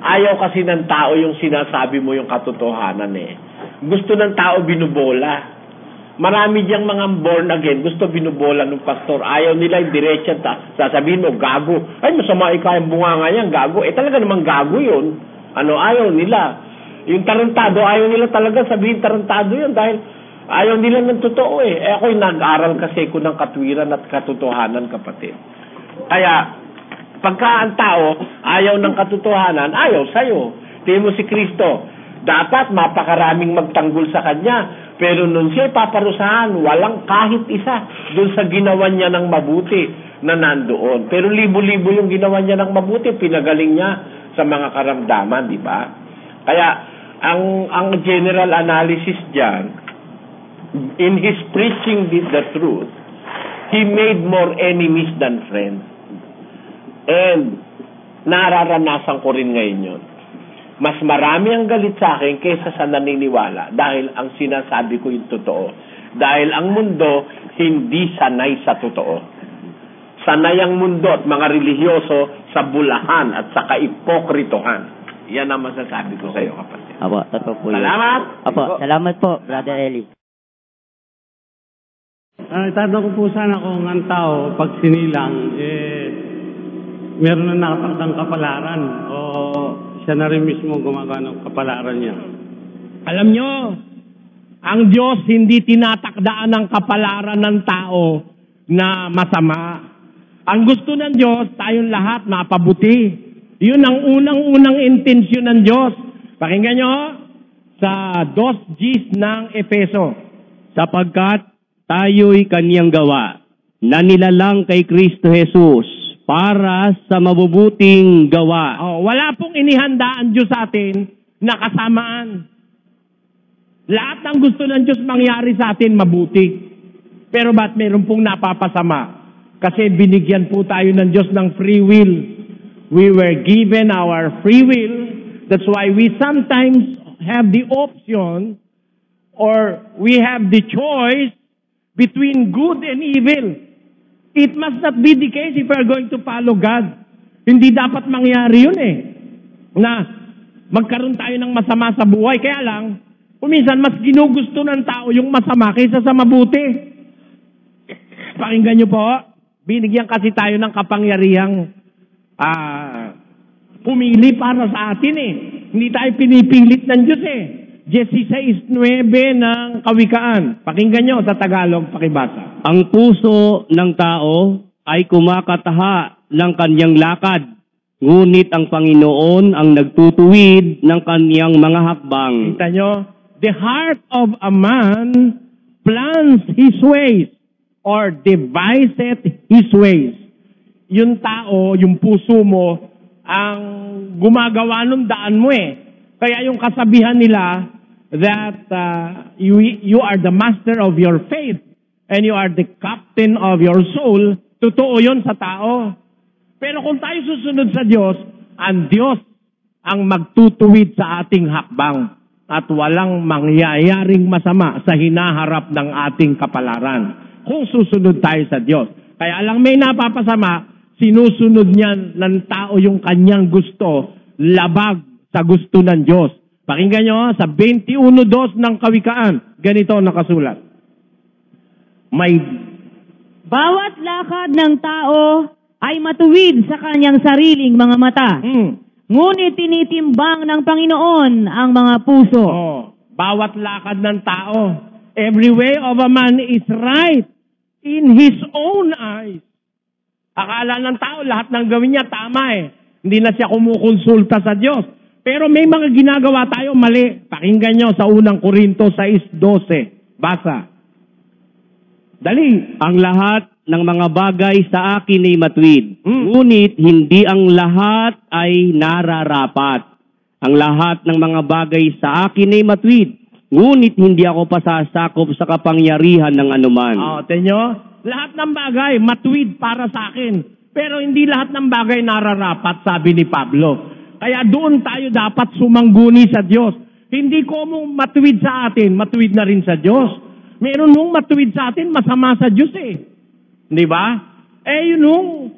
Ayaw kasi ng tao yung sinasabi mo yung katotohanan Gusto ng tao binubola. Marami diyang mga born again, gusto binubola ng pastor. Ayaw nila yung diretsa, sasabihin mo, gago. Ay, masama yung bunganga yan, gago. Talaga namang gago yun. Ayaw nila. Yung tarantado, ayaw nila talaga sabihin tarantado yun dahil ayaw nila ng totoo ako'y nag-aral kasi ko ng katwiran at katotohanan, kapatid. Kaya, pagka ang tao ayaw ng katotohanan, ayaw sa'yo. Tingin mo si Kristo, dapat mapakaraming magtanggol sa Kanya. Pero nung siya paparusahan, walang kahit isa doon sa ginawa niya ng mabuti na nandoon. Pero libo-libo yung ginawa niya ng mabuti, pinagaling niya sa mga karamdaman, di ba? Kaya, ang general analysis diyan, in his preaching the truth, he made more enemies than friends. And nararanasan ko rin ngayon yun. Mas marami ang galit sa akin kaysa sa naniniwala dahil ang sinasabi ko yung totoo. Dahil ang mundo hindi sanay sa totoo. Sanay ang mundo at mga relihiyoso sa bulahan at sa kaipokritohan. Yan ang masasabi ko sa iyo, kapatid. Apo, totoo po yun. Salamat! Apo, salamat po, Brother Eli. Tanong ko po sana kung ang tao, pag sinilang, meron na nakapagdang kapalaran o siya na rin mismo gumagawa ng kapalaran niya. Alam nyo, ang Diyos hindi tinatakdaan ng kapalaran ng tao na masama. Ang gusto ng Diyos, tayong lahat mapabuti. Yun ang unang-unang intensyon ng Diyos. Pakinggan nyo sa 2:10 ng Efeso. Sapagkat tayo'y kaniyang gawa na nilalang kay Kristo Jesus para sa mabubuting gawa. Wala pong inihanda ang Diyos sa atin na kasamaan. Lahat ng gusto ng Diyos mangyari sa atin mabuti. Pero ba't meron pong napapasama? Kasi binigyan po tayo ng Diyos ng free will. We were given our free will. That's why we sometimes have the option or we have the choice between good and evil. It must not be the case if we are going to follow God. Hindi dapat mangyari yun na magkaroon tayo ng masama sa buhay. Kaya lang, kuminsan mas ginugusto ng tao yung masama kaysa sa mabuti. Pakinggan nyo po, binigyan kasi tayo ng kapangyarihang pumili para sa atin Hindi tayo pinipilit ng Diyos 16:9 ng Kawikaan. Pakinggan nyo sa Tagalog, pakibasa. Ang puso ng tao ay kumakataha ng kanyang lakad, ngunit ang Panginoon ang nagtutuwid ng kanyang mga hakbang. Kita nyo, The heart of a man plans his ways or deviseth his ways. Yung tao, yung puso mo, ang gumagawa ng daan mo eh. Kaya yung kasabihan nila that you are the master of your faith and you are the captain of your soul, totoo yun sa tao. Pero kung tayo susunod sa Diyos, ang Diyos ang magtutuwid sa ating hakbang at walang mangyayaring masama sa hinaharap ng ating kapalaran kung susunod tayo sa Diyos. Kaya lang may napapasama, sinusunod niyan ng tao yung kanyang gusto, labag sa gusto ng Diyos. Pakinggan nyo, sa 21:2 ng Kawikaan, ganito nakasulat. Bawat lakad ng tao ay matuwid sa kanyang sariling mga mata. Ngunit tinitimbang ng Panginoon ang mga puso. Bawat lakad ng tao, every way of a man is right in his own eyes. Akala ng tao, lahat ng gawin niya tama eh. Hindi na siya kumukonsulta sa Diyos. Pero may mga ginagawa tayo mali. Pakinggan nyo sa unang Korinto 6:12. Basa. Dali. Ang lahat ng mga bagay sa akin ay matuwid. Ngunit hindi ang lahat ay nararapat. Ang lahat ng mga bagay sa akin ay matuwid. Ngunit hindi ako pasasakop sa kapangyarihan ng anuman. Tenyo, lahat ng bagay matuwid para sa akin. Pero hindi lahat ng bagay nararapat, sabi ni Pablo. Kaya doon tayo dapat sumangguni sa Diyos. Hindi ko mong matuwid sa atin, matuwid na rin sa Diyos. Meron mong matuwid sa atin, masama sa Diyos eh. Di ba? Yun nung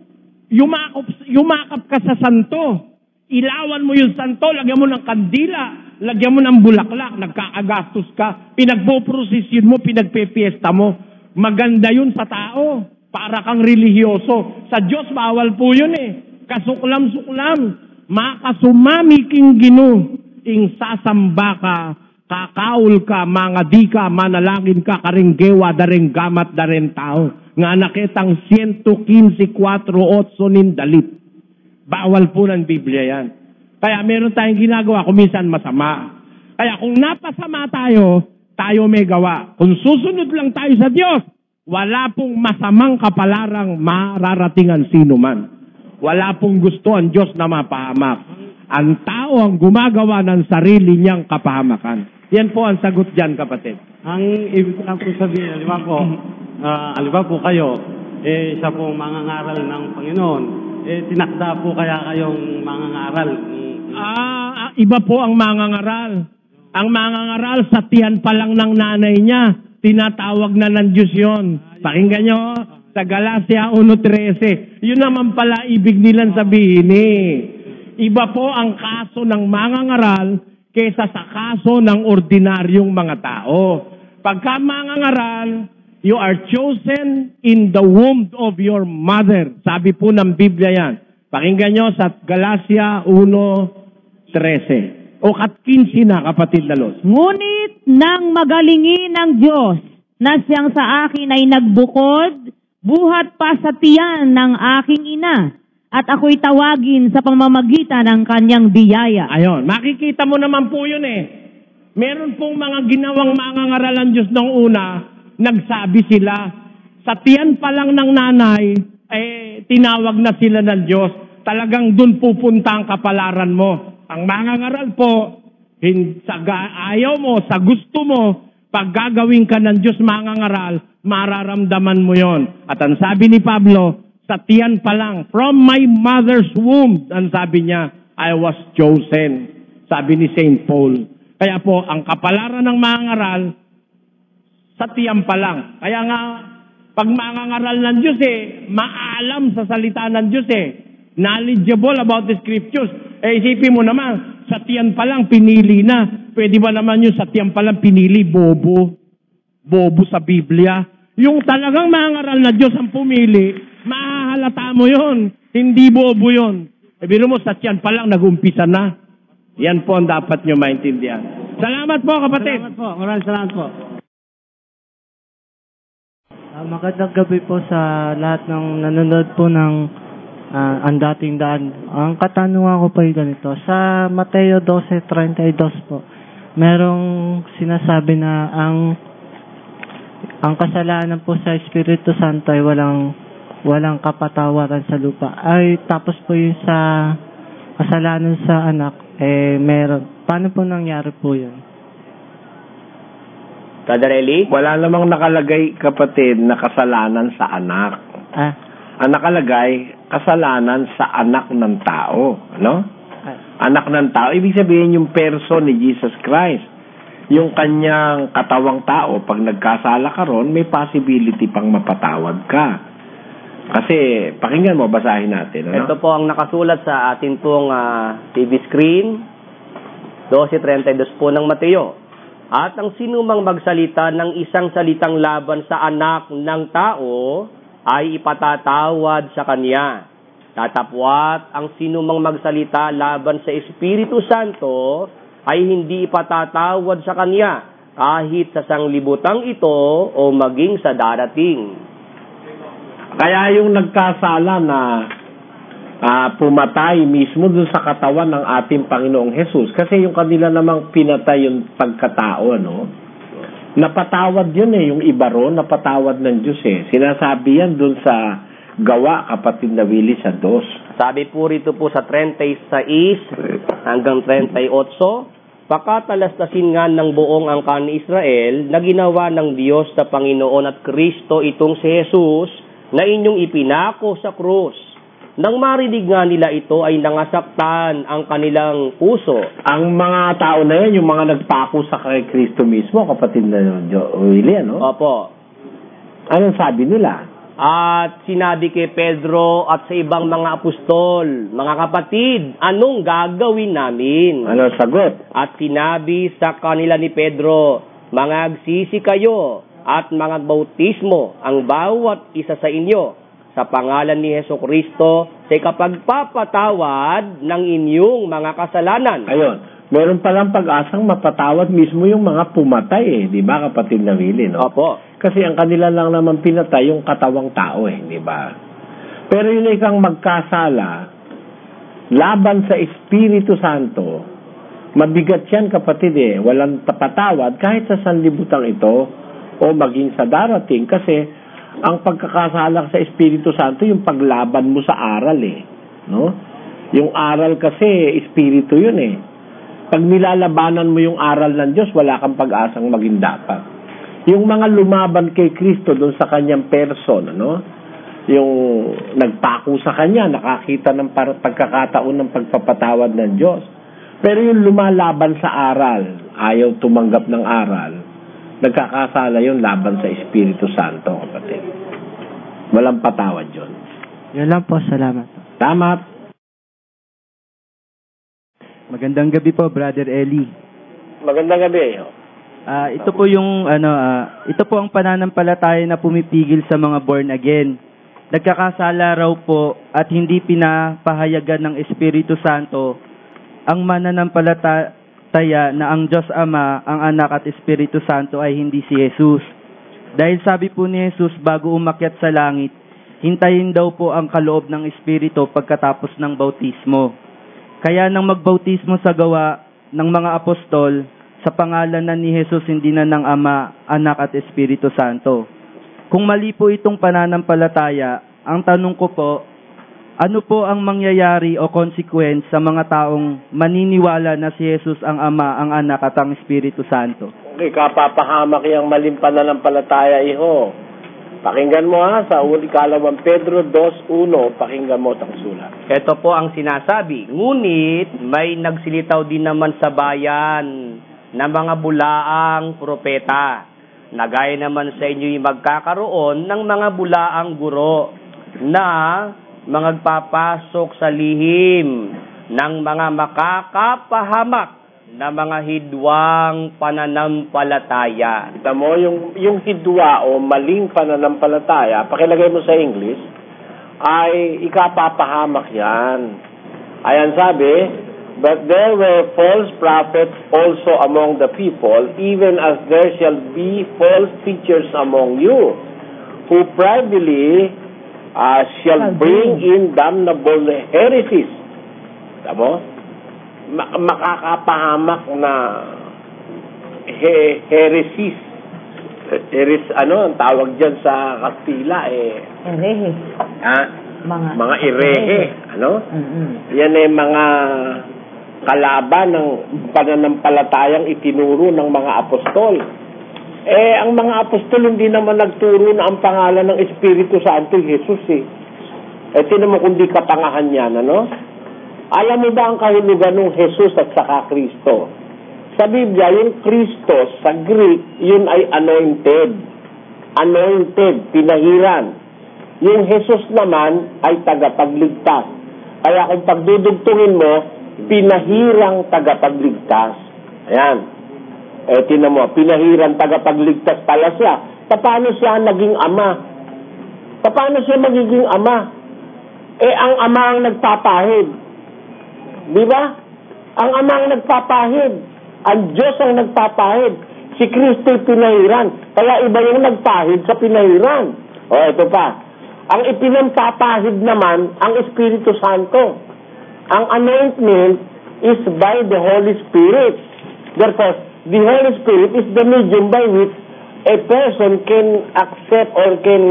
yumakap ka sa santo. Ilawan mo yung santo, lagyan mo ng kandila, lagyan mo ng bulaklak, nagkakagastos ka, pinagpoprosesyon mo, pinagpepiesta mo. Maganda yun sa tao, para kang relihiyoso. Sa Diyos, bawal po yun eh. Kasuklam-suklam. Makasumami king ginu, ing sasamba ka, kakaul ka, mga di ka, manalangin ka, karinggewa, daring gamat, daring tao. Nga nakitang 115:4 nindalit. Bawal po ng Biblia yan. Kaya meron tayong ginagawa kung minsan masama. Kaya kung napasama tayo, tayo may gawa. Kung susunod lang tayo sa Diyos, wala pong masamang kapalarang mararatingan sino man. Wala pong gusto ang Diyos na mapahamak. Ang tao ang gumagawa ng sarili niyang kapahamakan. Yan po ang sagot dyan, kapatid. Ang ibig lang po sabihin, aliwa po kayo, isa pong mangangaral ng Panginoon, tinakda po kaya kayong mangangaral? Iba po ang mangangaral. Ang mangangaral sa tiyan pa lang ng nanay niya, tinatawag na ng Diyos yun. Pakinggan nyo, sa Galacia 1:13. Yun naman pala ibig nilang sabihin eh. Iba po ang kaso ng mangangaral kaysa sa kaso ng ordinaryong mga tao. Pagka mangangaral, you are chosen in the womb of your mother. Sabi po ng Biblia yan. Pakinggan nyo sa Galacia 1:13. O 15 na, kapatid na Los. Ngunit nang magalingin ng Diyos na siyang sa akin ay nagbukod, buhat pa sa tiyan ng aking ina, at ako'y tawagin sa pamamagitan ng kanyang biyaya. Ayon, makikita mo naman po yun eh. Meron pong mga ginawang mangangaral ang Diyos nung una, nagsabi sila, sa tiyan pa lang ng nanay, tinawag na sila ng Diyos. Talagang dun pupunta ang kapalaran mo. Ang mangangaral po, ayaw mo, sa gusto mo, pag gagawin ka ng Diyos mangangaral, mararamdaman mo yon. At ang sabi ni Pablo, sa tiyan pa lang, from my mother's womb, ang sabi niya, I was chosen. Sabi ni St. Paul. Kaya po, ang kapalaran ng mangangaral, sa tiyan pa lang. Kaya nga, pag mangangaral ng Diyos maalam sa salita ng Diyos knowledgeable about the scriptures. Isipin mo naman, sa tiyan pa lang pinili na. Pwede ba naman yung sa tiyan pa lang pinili, bobo? Bobo sa Biblia. Yung talagang mangangaral na Diyos ang pumili, mahahalata mo yon. Hindi bobo yon. Biro mo, sa tiyan pa lang nag-umpisa na. Yan po ang dapat nyo maintindihan. Salamat po, kapatid. Salamat po. Maraming salamat po. Magandang gabi po sa lahat ng nanonood po ng Ang Dating Daan. Ang katanungan ko po ay ganito. Sa Mateo 12:32 po, merong sinasabi na ang kasalanan po sa Espiritu Santo ay walang kapatawaran sa lupa. Ay tapos po yung sa kasalanan sa anak, meron. Paano po nangyari po yun? Brother Eli? Wala namang nakalagay, kapatid, na kasalanan sa anak. Ang nakalagay, kasalanan sa anak ng tao. Ano? Anak ng tao. Ibig sabihin yung person ni Jesus Christ. Yung kanyang katawang tao, pag nagkasala ka ron, may possibility pang mapatawad ka. Kasi, pakinggan mo, basahin natin. Ano? Ito po ang nakasulat sa atin pong TV screen, 12:32 po ng Mateo. At ang sinumang magsalita ng isang salitang laban sa anak ng tao ay ipatatawad sa kanya. Tatapwat ang sinumang magsalita laban sa Espiritu Santo ay hindi ipatatawad sa kanya kahit sa sanglibutang ito o maging sa darating. Kaya yung nagkasala na pumatay mismo dun sa katawan ng ating Panginoong Jesus, kasi yung kanila namang pinatay yung pagkatao, no? Napatawad yun yung iba ron, napatawad ng Diyos Sinasabi yan dun sa Gawa, kapatid na Willie, sa 2. Sabi po rito po sa 36 hanggang 38, pakatalastasin nga ng buong angkan ni Israel na ginawa ng Diyos sa Panginoon at Kristo itong si Jesus na inyong ipinako sa krus. Nang marinig nga nila ito ay nangasaktan ang kanilang puso. Ang mga tao na yan, yung mga nagpako sa kay Kristo mismo, kapatid na Willie, ano? Opo. Anong sabi nila? At sinabi kay Pedro at sa ibang mga apostol, mga kapatid, anong gagawin namin? Ano sagot? At sinabi sa kanila ni Pedro, mangagsisi kayo at mangagbautismo ang bawat isa sa inyo sa pangalan ni Hesukristo sa ikapagpapatawad ng inyong mga kasalanan. Ayun. Meron palang pag-asang mapatawad mismo yung mga pumatay di ba, kapatid na Willie, no? Opo. Kasi ang kanila lang naman pinatay yung katawang tao di ba? Pero yun ikang magkasala laban sa Espiritu Santo, mabigat yan, kapatid walang patawad kahit sa sanlibutan ito o maging sa darating, kasi ang pagkakasala sa Espiritu Santo yung paglaban mo sa aral no? Yung aral kasi Espiritu yun Pag nilalabanan mo yung aral ng Diyos, wala kang pag-asang maging dapat. Yung mga lumaban kay Kristo doon sa kanyang person, yung nagpako sa kanya, nakakita ng pagkakataon ng pagpapatawad ng Diyos. Pero yung lumalaban sa aral, ayaw tumanggap ng aral, nagkakasala yun laban sa Espiritu Santo, kapatid. Walang patawad yun. Yan lang po, salamat. Salamat. Magandang gabi po, Brother Eli. Magandang gabi. Ito po yung ito po ang pananampalataya na pumipigil sa mga born again. Nagkakasala raw po at hindi pinapahayagan ng Espiritu Santo ang mananampalataya na ang Diyos Ama, ang Anak at Espiritu Santo ay hindi si Jesus. Dahil sabi po ni Jesus bago umakyat sa langit, hintayin daw po ang kaloob ng Espiritu pagkatapos ng bautismo. Kaya nang magbautismo sa gawa ng mga apostol, sa pangalan na ni Jesus, hindi na ng Ama, Anak at Espiritu Santo. Kung mali po itong pananampalataya, ang tanong ko po, ano po ang mangyayari o consequence sa mga taong maniniwala na si Jesus ang Ama, ang Anak at ang Espiritu Santo? Okay, kapapahamak yung maling pananampalataya, iho. Pakinggan mo sa ikalawang Pedro 2:1, pakinggan mo ang sulat. Ito po ang sinasabi. Ngunit may nagsilitaw din naman sa bayan na mga bulaang propeta. Nagaya naman sa inyo yung magkakaroon ng mga bulaang guro na magpapasok sa lihim ng mga makakapahamak na mga hidwang pananampalataya. Kita mo, yung hidwa o maling pananampalataya, pakilagay mo sa English, ay ikapapahamak yan. Ayan sabi, but there were false prophets also among the people, even as there shall be false teachers among you, who privately shall bring in damnable heresies. Kita mo? Makakapahamak na heresies. Ang tawag dyan sa Kastila, Erehe. Mga erehe. Yan mga kalaban ng pananampalatayang itinuro ng mga apostol. Ang mga apostol hindi naman nagturo na ang pangalan ng Espiritu Santo Jesus tinan mo kung di kapangahan yan, Alam mo ba ang kahulugan ng Jesus at saka Kristo? Sa Biblia, yung Christos, sa Greek, yun ay anointed. Anointed, pinahiran. Yung Jesus naman ay tagapagligtas. Kaya kung pagdudugtungin mo, pinahirang tagapagligtas. Ayan. Tinan mo, pinahirang tagapagligtas pala siya. Paano siya naging ama? Paano siya magiging ama? Ang ama ang nagpapahid. Di ba? Ang ama ang nagpapahid. Ang Diyos ang nagpapahid. Si Kristo'y pinahiran. Kaya iba yung nagpahid sa pinahiran. Ito pa. Ang ipinampapahid naman, ang Espiritu Santo. Ang anointment is by the Holy Spirit. Therefore, the Holy Spirit is the medium by which a person can accept or can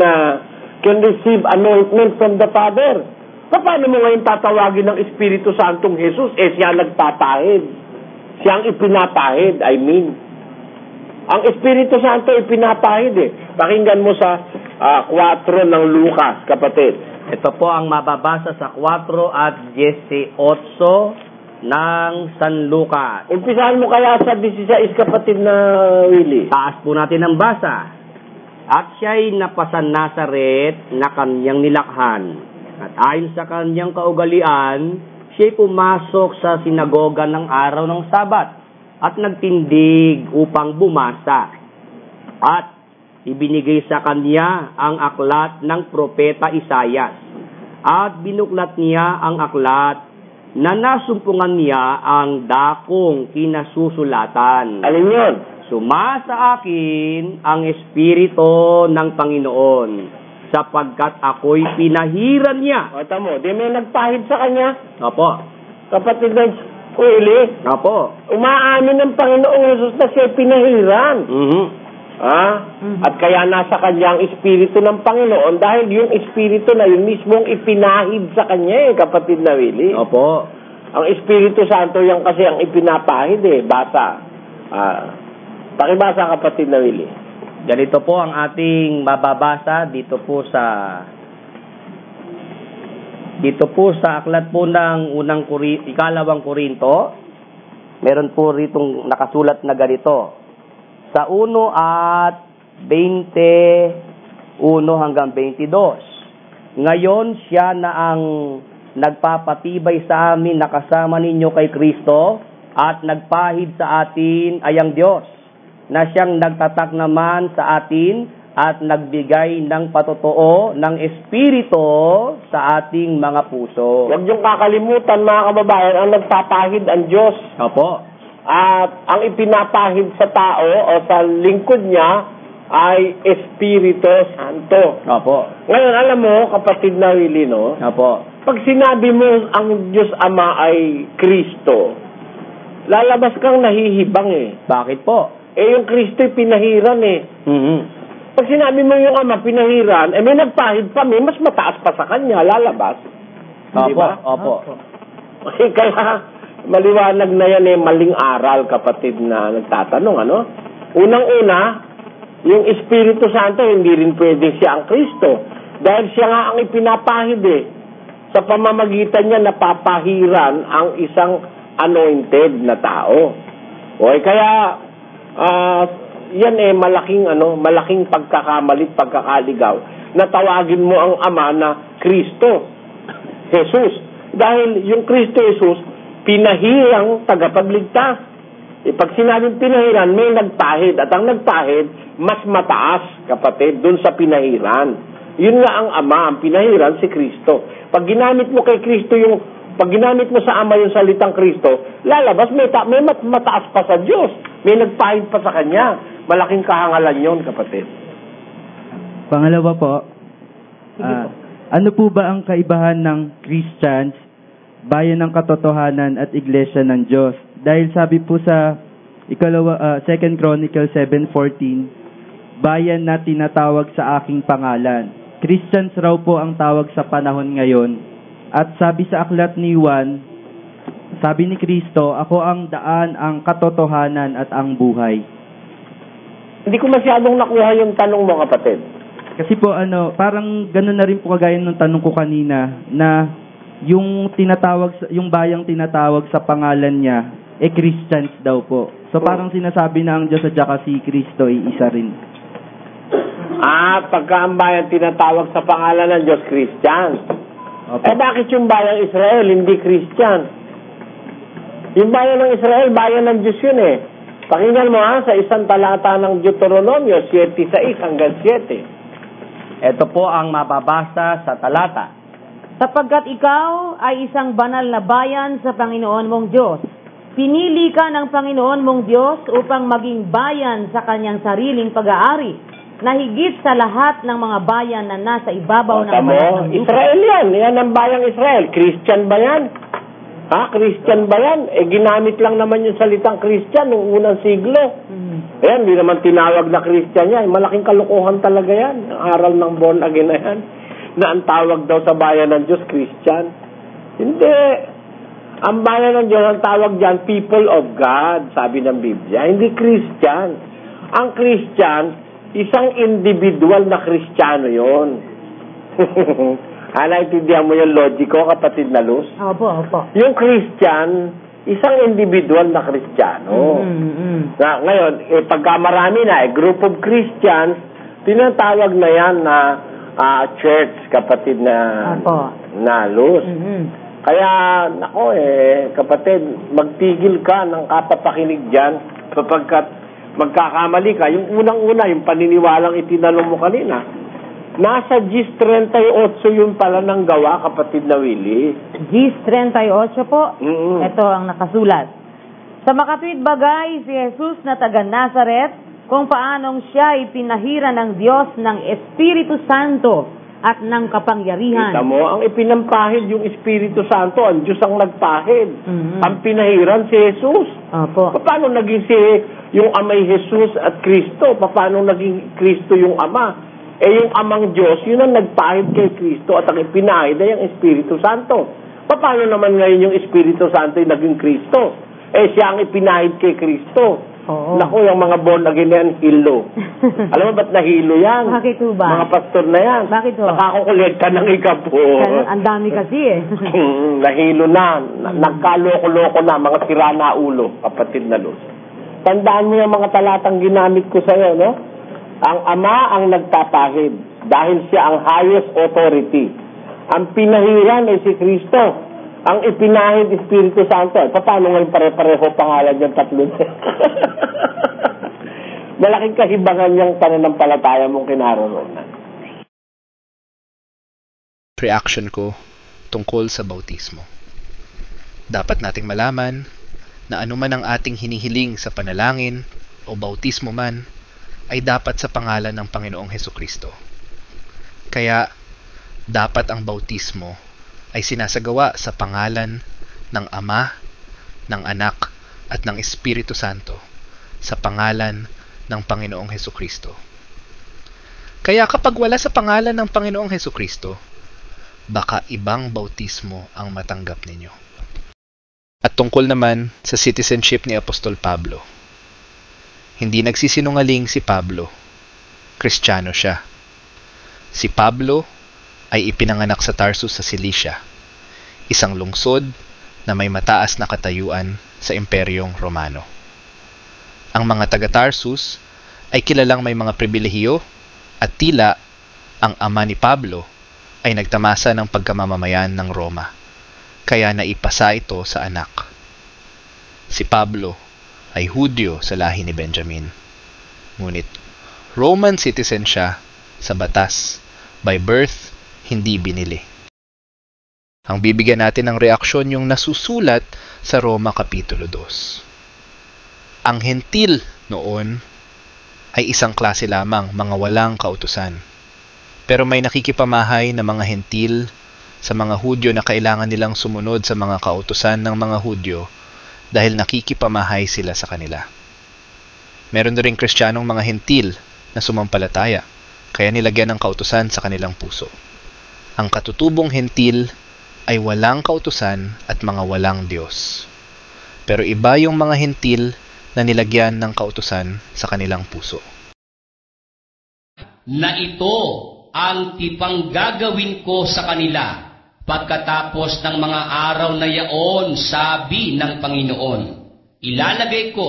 receive anointment from the Father. Paano mo ngayon tatawagin ng Espiritu Santong Jesus? Siya nagpapahid. Siyang ipinapahid, Ang Espiritu Santo ipinapahid Pakinggan mo sa 4 ng Lucas, kapatid. Ito po ang mababasa sa 4 at 18 ng San Lucas. Umpisahan mo kaya sa 16, kapatid na Willie. Taas po natin ang basa. At siya'y napasan Nazaret na kanyang nilakhan. At ayon sa kanyang kaugalian, siya'y pumasok sa sinagoga ng araw ng Sabat at nagtindig upang bumasa. At ibinigay sa kanya ang aklat ng propeta Isayas. At binuklat niya ang aklat na nasumpungan niya ang dakong kinasusulatan. Alin yun? Sumasa akin ang Espiritu ng Panginoon sapagkat ako'y pinahiran niya. Tama mo, di may nagpahid sa kanya? Opo. Kapatid na Willie? Opo. Umaamin ng Panginoong Jesus na siya pinahiran. At kaya nasa kanya ang Espiritu ng Panginoon dahil yung Espiritu na yun mismong ipinahid sa kanya kapatid na Willie. Opo. Ang Espiritu Santo yan kasi ang ipinapahid Basa. Pakibasa kapatid na Willie. Ganito po ang ating mababasa dito po sa aklat po ng ikalawang Korinto. Meron po ritong nakasulat na ganito. Sa 1 at 21 hanggang 22. Ngayon siya na ang nagpapatibay sa amin na kasama ninyo kay Kristo at nagpahid sa atin ay ang Diyos na siyang nagtatak naman sa atin at nagbigay ng patotoo ng Espiritu sa ating mga puso. Huwag niyong kakalimutan mga kababayan, ang nagpapahid ang Diyos. Opo. At ang ipinapahid sa tao o sa lingkod niya ay Espiritu Santo. Opo. Ngayon, alam mo, kapatid na Willie, Opo. Pag sinabi mo ang Diyos Ama ay Kristo, lalabas kang nahihibang Bakit po? Yung Kristo'y pinahiran Pag sinabi mo yung Ama pinahiran, may nagpahid pa, may mas mataas pa sa kanya, lalabas. Opo, diba? opo. Kaya maliwanag na yan maling aral, kapatid na nagtatanong, Unang-una, yung Espiritu Santo, hindi rin pwede siya ang Kristo. Dahil siya nga ang ipinapahid Sa pamamagitan niya, napapahiran ang isang anointed na tao. Kaya, yan malaking pagkakamalit, pagkakaligaw na tawagin mo ang Ama na Kristo, Jesus. Dahil yung Kristo Jesus, pinahirang tagapagligtas. Pag sinabing pinahiran, may nagpahid. At ang nagpahid, mas mataas, kapatid, dun sa pinahiran. Yun nga ang Ama, ang pinahiran si Kristo. Pag ginamit mo kay Kristo pag ginamit mo sa Ama yung salitang Kristo, lalabas, may mataas pa sa Diyos. May nagpahid pa sa Kanya. Malaking kahangalan yon, kapatid. Pangalawa po, ano po ba ang kaibahan ng Christians, bayan ng katotohanan at iglesia ng Diyos? Dahil sabi po sa 2 Chronicles 7:14, bayan na tinatawag sa aking pangalan. Christians raw po ang tawag sa panahon ngayon. At sabi sa aklat ni Juan, sabi ni Kristo, ako ang daan, ang katotohanan at ang buhay. Hindi ko masyadong nakuha yung tanong mo, kapatid. Kasi po parang gano'n na rin po kagaya ng tanong ko kanina na yung bayang tinatawag sa pangalan niya Christians daw po. So parang sinasabi na ang Diyos at saka si Kristo ay isa rin. Pagka ang bayan tinatawag sa pangalan ng Diyos, Christian. Okay. Bakit yung bayang Israel hindi Christian? Yung bayan ng Israel, bayan ng Diyos yun eh. Pakinggan mo sa isang talata ng Deuteronomio 7:6 hanggang 7. Ito po ang mababasa sa talata. Sapagkat ikaw ay isang banal na bayan sa Panginoon mong Diyos. Pinili ka ng Panginoon mong Diyos upang maging bayan sa kanyang sariling pag-aari, na higit sa lahat ng mga bayan na nasa ibabaw ng mga Israel yan. Yan ang bayang Israel. Christian ba yan? Christian ba yan? Ginamit lang naman yung salitang Christian noong unang siglo. Ayan, hindi naman tinawag na Christian yan. Malaking kalokohan talaga yan. Ang aral ng born again na yan. Na ang tawag daw sa bayan ng Diyos, Christian. Hindi. Ang bayan ng Diyos, ang tawag dyan, people of God, sabi ng Biblia. Hindi Christian. Ang Christian, isang individual na Kristiyano yun. Naintindihan mo yung logic ko, kapatid na Luz? Opo. Yung Christian, isang individual na Kristiyano. Ngayon, pagka marami na, group of Christians, tinatawag na yan na church, kapatid na Luz. Kaya, kapatid, magtigil ka ng kapapakinig dyan kapagkat magkakamali ka. Yung unang-una, yung paniniwalang itinanong mo kanina, nasa GIS 38 yun pala ng gawa, kapatid na Willie. GIS 38 po? Ito ang nakasulat. Sa makatuwid bagay, si Jesus na taga Nazaret, kung paanong siya ay pinahira ng Diyos ng Espiritu Santo at ng kapangyarihan. Kita mo, ang ipinampahid yung Espiritu Santo, ang Diyos ang nagpahid. Ang pinahiran si Jesus. Paano naging yung amay Jesus at Kristo? Paano naging Kristo yung ama? Yung amang Diyos, yun ang nagpahid kay Kristo at ang ipinahid ay ang Espiritu Santo. Paano naman ngayon yung Espiritu Santo ay naging Kristo? Siya ang ipinahid kay Kristo. Naku, yung mga born again yan, hilo. Alam mo ba't nahilo yan? Bakit ba? Mga pastor na yan. Bakit ho? Nakakukolekta ng ikapo. Ang dami kasi Nahilo na. Nagkaloko-loko na. Mga sira na ulo, kapatid na Luz. Tandaan mo yung mga talatang ginamit ko sa'yo, no? Ang Ama ang nagpapahid dahil siya ang highest authority. Ang pinahiran ay si Kristo. Ang ipinahid Espiritu Santo. Paano ngayon pare-pareho pangalan yung tatlo? Malaking kahibangan yung pananampalataya mong kinaroroonan. Reaction ko tungkol sa bautismo. Dapat nating malaman na anuman ang ating hinihiling sa panalangin o bautismo man, ay dapat sa pangalan ng Panginoong Hesukristo. Kaya, dapat ang bautismo ay sinasagawa sa pangalan ng Ama, ng Anak, at ng Espiritu Santo, sa pangalan ng Panginoong Hesukristo. Kaya kapag wala sa pangalan ng Panginoong Hesukristo, baka ibang bautismo ang matanggap ninyo. At tungkol naman sa citizenship ni Apostol Pablo, hindi nagsisinungaling si Pablo. Kristiyano siya. Si Pablo ay ipinanganak sa Tarsus sa Cilicia, isang lungsod na may mataas na katayuan sa Imperyong Romano. Ang mga taga-Tarsus ay kilalang may mga pribilehiyo at tila ang ama ni Pablo ay nagtamasa ng pagkamamamayan ng Roma, kaya naipasa ito sa anak. Si Pablo ay Hudyo sa lahi ni Benjamin. Ngunit, Roman citizen siya sa batas. By birth, hindi binili. Ang bibigyan natin ng reaksyon yung nasusulat sa Roma Kapitulo 2. Ang hentil noon ay isang klase lamang, mga walang kautusan. Pero may nakikipamahay na mga hentil sa mga Hudyo na kailangan nilang sumunod sa mga kautusan ng mga Hudyo dahil nakikipamahay sila sa kanila. Meron na rin Kristiyanong mga hentil na sumampalataya, kaya nilagyan ng kautusan sa kanilang puso. Ang katutubong hentil ay walang kautusan at mga walang Diyos. Pero iba yung mga hentil na nilagyan ng kautusan sa kanilang puso. Na ito ang tipang gagawin ko sa kanila pagkatapos ng mga araw na yaon, sabi ng Panginoon. Ilalagay ko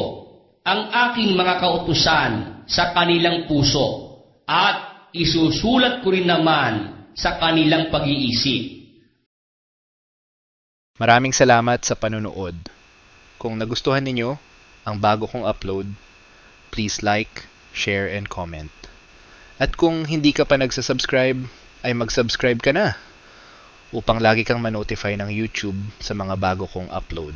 ang aking mga kautusan sa kanilang puso at isusulat ko rin naman sa kanilang pag-iisip. Maraming salamat sa panonood. Kung nagustuhan ninyo ang bago kong upload, please like, share, and comment. At kung hindi ka pa nagsasubscribe, ay mag-subscribe ka na upang lagi kang ma-notify ng YouTube sa mga bago kong upload.